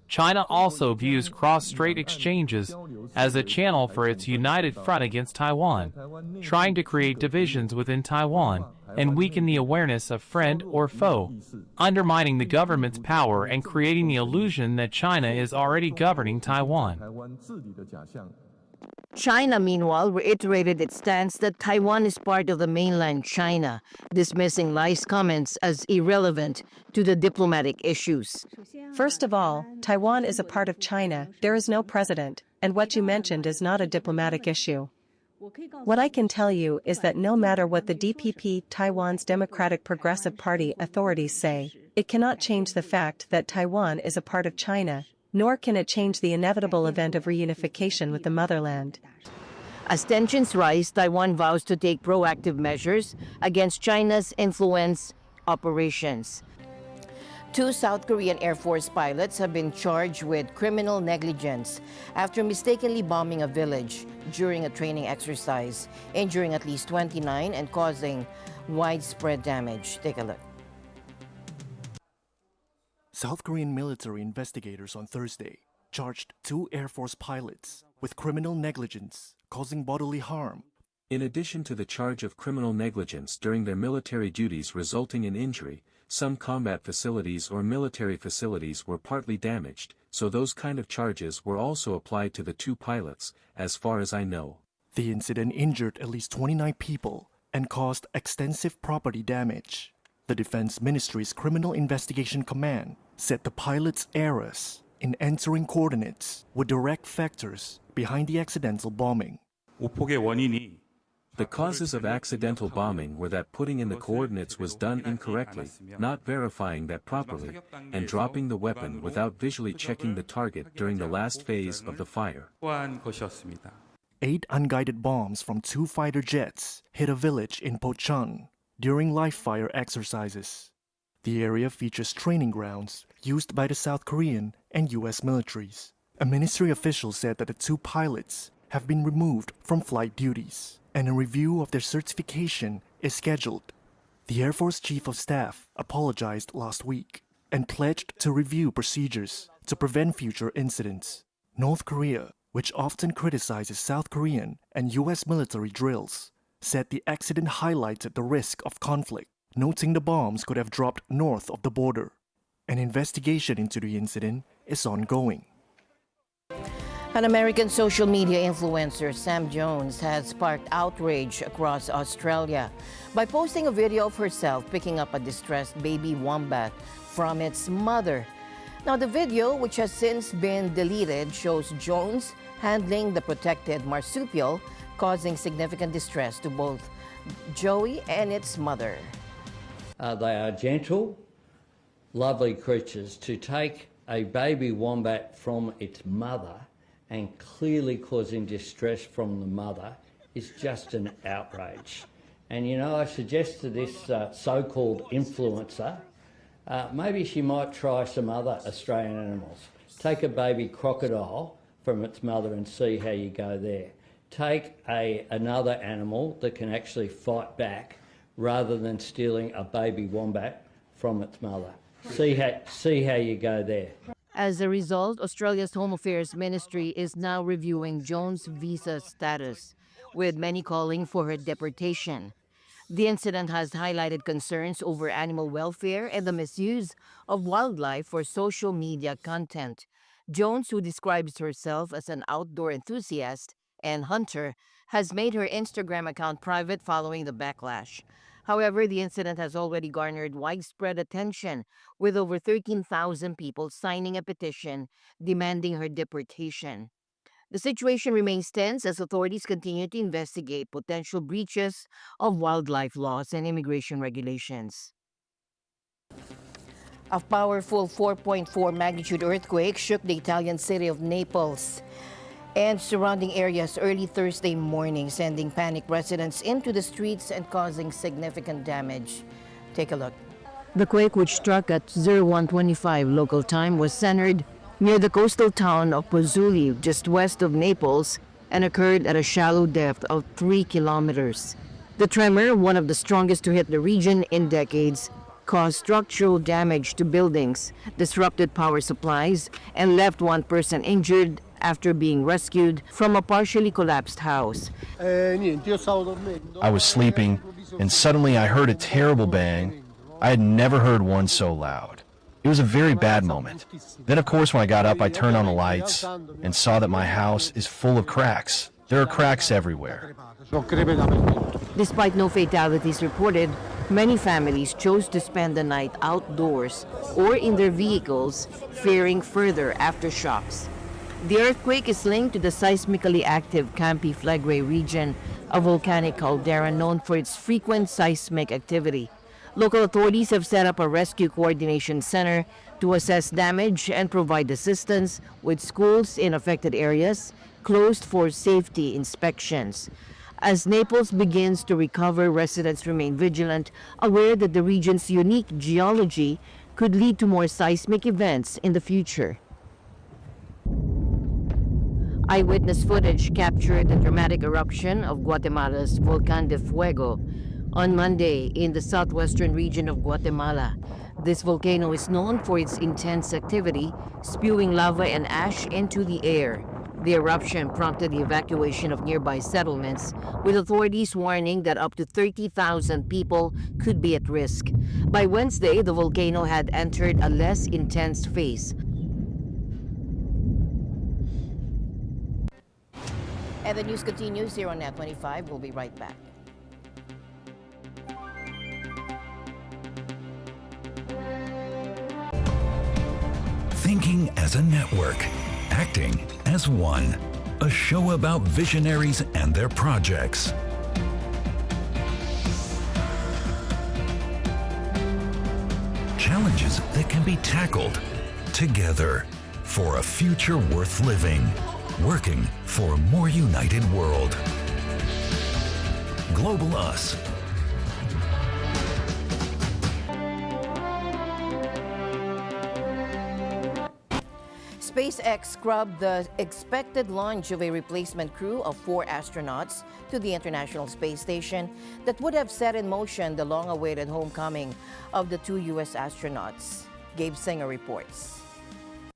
China also views cross-strait exchanges as a channel for its united front against Taiwan, trying to create divisions within Taiwan and weaken the awareness of friend or foe, undermining the government's power and creating the illusion that China is already governing Taiwan. China, meanwhile, reiterated its stance that Taiwan is part of the mainland China, dismissing Lai's comments as irrelevant to the diplomatic issues. First of all, Taiwan is a part of China. There is no president, and what you mentioned is not a diplomatic issue. What I can tell you is that no matter what the DPP, Taiwan's Democratic Progressive Party authorities say, it cannot change the fact that Taiwan is a part of China, nor can it change the inevitable event of reunification with the motherland. As tensions rise, Taiwan vows to take proactive measures against China's influence operations. 2 South Korean Air Force pilots have been charged with criminal negligence after mistakenly bombing a village during a training exercise, injuring at least 29 and causing widespread damage. Take a look. South Korean military investigators on Thursday charged 2 Air Force pilots with criminal negligence causing bodily harm. In addition to the charge of criminal negligence during their military duties resulting in injury, some combat facilities or military facilities were partly damaged, so those kind of charges were also applied to the 2 pilots, as far as I know. The incident injured at least 29 people and caused extensive property damage. The Defense Ministry's Criminal Investigation Command said the pilots' errors in entering coordinates were direct factors behind the accidental bombing. The causes of accidental bombing were that putting in the coordinates was done incorrectly, not verifying that properly, and dropping the weapon without visually checking the target during the last phase of the fire. 8 unguided bombs from 2 fighter jets hit a village in Pocheon. during live-fire exercises. The area features training grounds used by the South Korean and U.S. militaries. A ministry official said that the 2 pilots have been removed from flight duties, and a review of their certification is scheduled. The Air Force Chief of Staff apologized last week and pledged to review procedures to prevent future incidents. North Korea, which often criticizes South Korean and U.S. military drills, said the accident highlighted the risk of conflict, noting the bombs could have dropped north of the border. An investigation into the incident is ongoing. An American social media influencer, Sam Jones, has sparked outrage across Australia by posting a video of herself picking up a distressed baby wombat from its mother. Now, the video, which has since been deleted, shows Jones handling the protected marsupial, causing significant distress to both Joey and its mother. They are gentle, lovely creatures. To take a baby wombat from its mother and clearly causing distress from the mother is just an outrage. And you know, I suggest to this so-called influencer, maybe she might try some other Australian animals. Take a baby crocodile from its mother and see how you go there. Take another animal that can actually fight back rather than stealing a baby wombat from its mother. See how you go there. As a result, Australia's Home Affairs Ministry is now reviewing Jones' visa status, with many calling for her deportation. The incident has highlighted concerns over animal welfare and the misuse of wildlife for social media content. Jones, who describes herself as an outdoor enthusiast and hunter, has made her Instagram account private following the backlash. However, the incident has already garnered widespread attention, with over 13,000 people signing a petition demanding her deportation. The situation remains tense as authorities continue to investigate potential breaches of wildlife laws and immigration regulations. A powerful 4.4 magnitude earthquake shook the Italian city of Naples and surrounding areas early Thursday morning, sending panicked residents into the streets and causing significant damage. Take a look. The quake, which struck at 01:25 local time, was centered near the coastal town of Pozzuoli, just west of Naples, and occurred at a shallow depth of 3 kilometers. The tremor, one of the strongest to hit the region in decades, caused structural damage to buildings, disrupted power supplies, and left one person injured after being rescued from a partially collapsed house. I was sleeping, and suddenly I heard a terrible bang. I had never heard one so loud. It was a very bad moment. Then, of course, when I got up, I turned on the lights and saw that my house is full of cracks. There are cracks everywhere. Despite no fatalities reported, many families chose to spend the night outdoors or in their vehicles, fearing further aftershocks. The earthquake is linked to the seismically active Campi Flegrei region, a volcanic caldera known for its frequent seismic activity. Local authorities have set up a rescue coordination center to assess damage and provide assistance, with schools in affected areas closed for safety inspections. As Naples begins to recover, residents remain vigilant, aware that the region's unique geology could lead to more seismic events in the future. Eyewitness footage captured the dramatic eruption of Guatemala's Volcán de Fuego on Monday in the southwestern region of Guatemala. This volcano is known for its intense activity, spewing lava and ash into the air. The eruption prompted the evacuation of nearby settlements, with authorities warning that up to 30,000 people could be at risk. By Wednesday, the volcano had entered a less intense phase. And the news continues here on NET25. We'll be right back. Thinking as a network, acting as one. A show about visionaries and their projects. Challenges that can be tackled together for a future worth living. Working for a more united world. Global Us. SpaceX scrubbed the expected launch of a replacement crew of 4 astronauts to the International Space Station that would have set in motion the long-awaited homecoming of the 2 U.S. astronauts. Gabe Singer reports.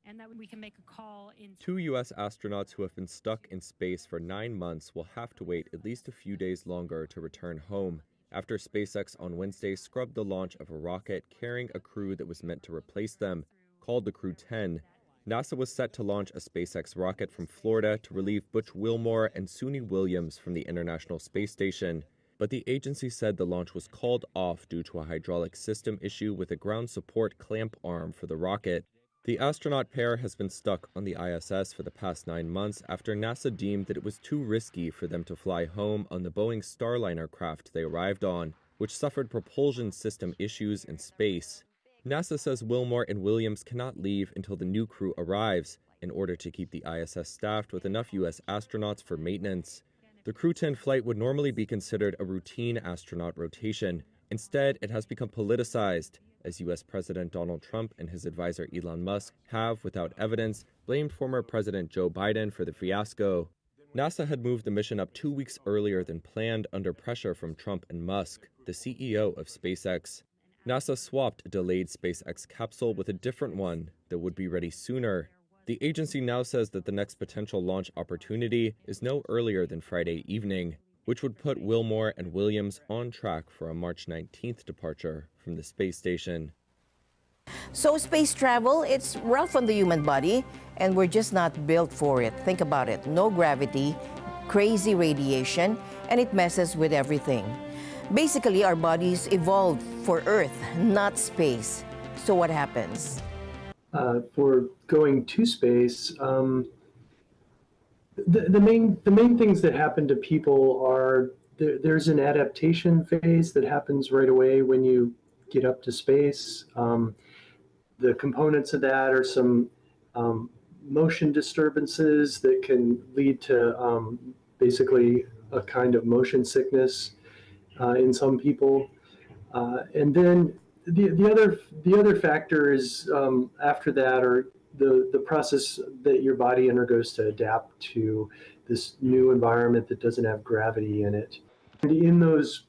And that we can make a call in 2 U.S. astronauts who have been stuck in space for 9 months will have to wait at least a few days longer to return home after SpaceX on Wednesday scrubbed the launch of a rocket carrying a crew that was meant to replace them, called the Crew 10. NASA was set to launch a SpaceX rocket from Florida to relieve Butch Wilmore and Suni Williams from the International Space Station, but the agency said the launch was called off due to a hydraulic system issue with a ground support clamp arm for the rocket. The astronaut pair has been stuck on the ISS for the past 9 months after NASA deemed that it was too risky for them to fly home on the Boeing Starliner craft they arrived on, which suffered propulsion system issues in space. NASA says Wilmore and Williams cannot leave until the new crew arrives in order to keep the ISS staffed with enough U.S. astronauts for maintenance. The Crew 10 flight would normally be considered a routine astronaut rotation. Instead, it has become politicized, as U.S. President Donald Trump and his advisor Elon Musk have, without evidence, blamed former President Joe Biden for the fiasco. NASA had moved the mission up 2 weeks earlier than planned under pressure from Trump and Musk, the CEO of SpaceX. NASA swapped a delayed SpaceX capsule with a different one that would be ready sooner. The agency now says that the next potential launch opportunity is no earlier than Friday evening, which would put Wilmore and Williams on track for a March 19th departure from the space station. So space travel, it's rough on the human body, and we're just not built for it. Think about it. No gravity, crazy radiation, and it messes with everything. Basically, our bodies evolved for Earth, not space. So what happens? For going to space, the main things that happen to people are there's an adaptation phase that happens right away when you get up to space. The components of that are some motion disturbances that can lead to basically a kind of motion sickness in some people, and then the other factor is after that, or the process that your body undergoes to adapt to this new environment that doesn't have gravity in it. And in those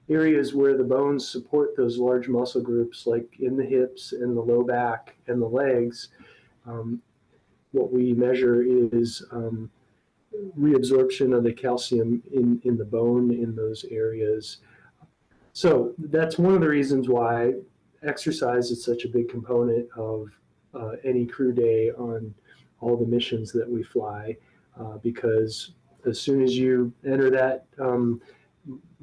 areas where the bones support those large muscle groups, like in the hips and the low back and the legs, what we measure is reabsorption of the calcium in the bone in those areas. So that's one of the reasons why exercise is such a big component of any crew day on all the missions that we fly, because as soon as you enter that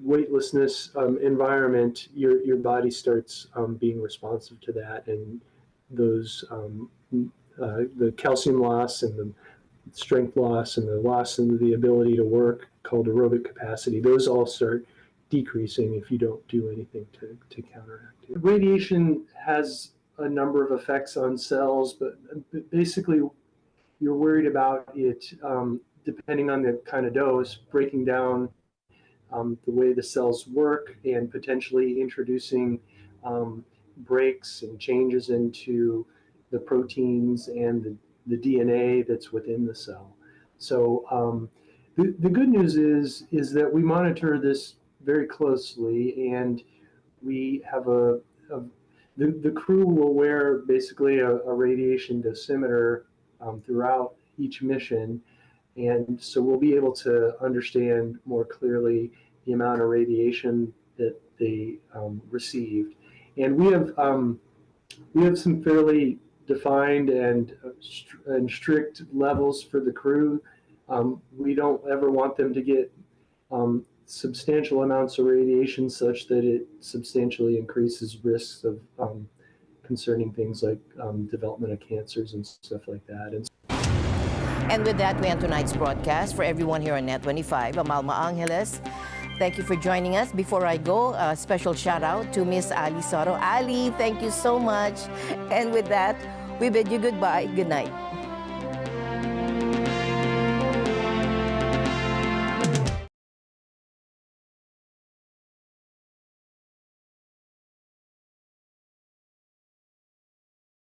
weightlessness environment, your body starts being responsive to that, and those the calcium loss and the strength loss and the loss in the ability to work, called aerobic capacity, those all start decreasing if you don't do anything to counteract it. Radiation has a number of effects on cells, but basically you're worried about it, depending on the kind of dose, breaking down the way the cells work and potentially introducing breaks and changes into the proteins and the DNA that's within the cell. So the good news is that we monitor this very closely, and we have the crew will wear basically a radiation dosimeter throughout each mission, and so we'll be able to understand more clearly the amount of radiation that they received. And we have some fairly defined and strict levels for the crew. We don't ever want them to get substantial amounts of radiation such that it substantially increases risks of concerning things like development of cancers and stuff like that. And with that, we end tonight's broadcast. For everyone here on NET25, I'm Alma Angeles. Thank you for joining us. Before I go, a special shout out to Miss Ali Soto. Ali, thank you so much. And with that, we bid you goodbye. Good night.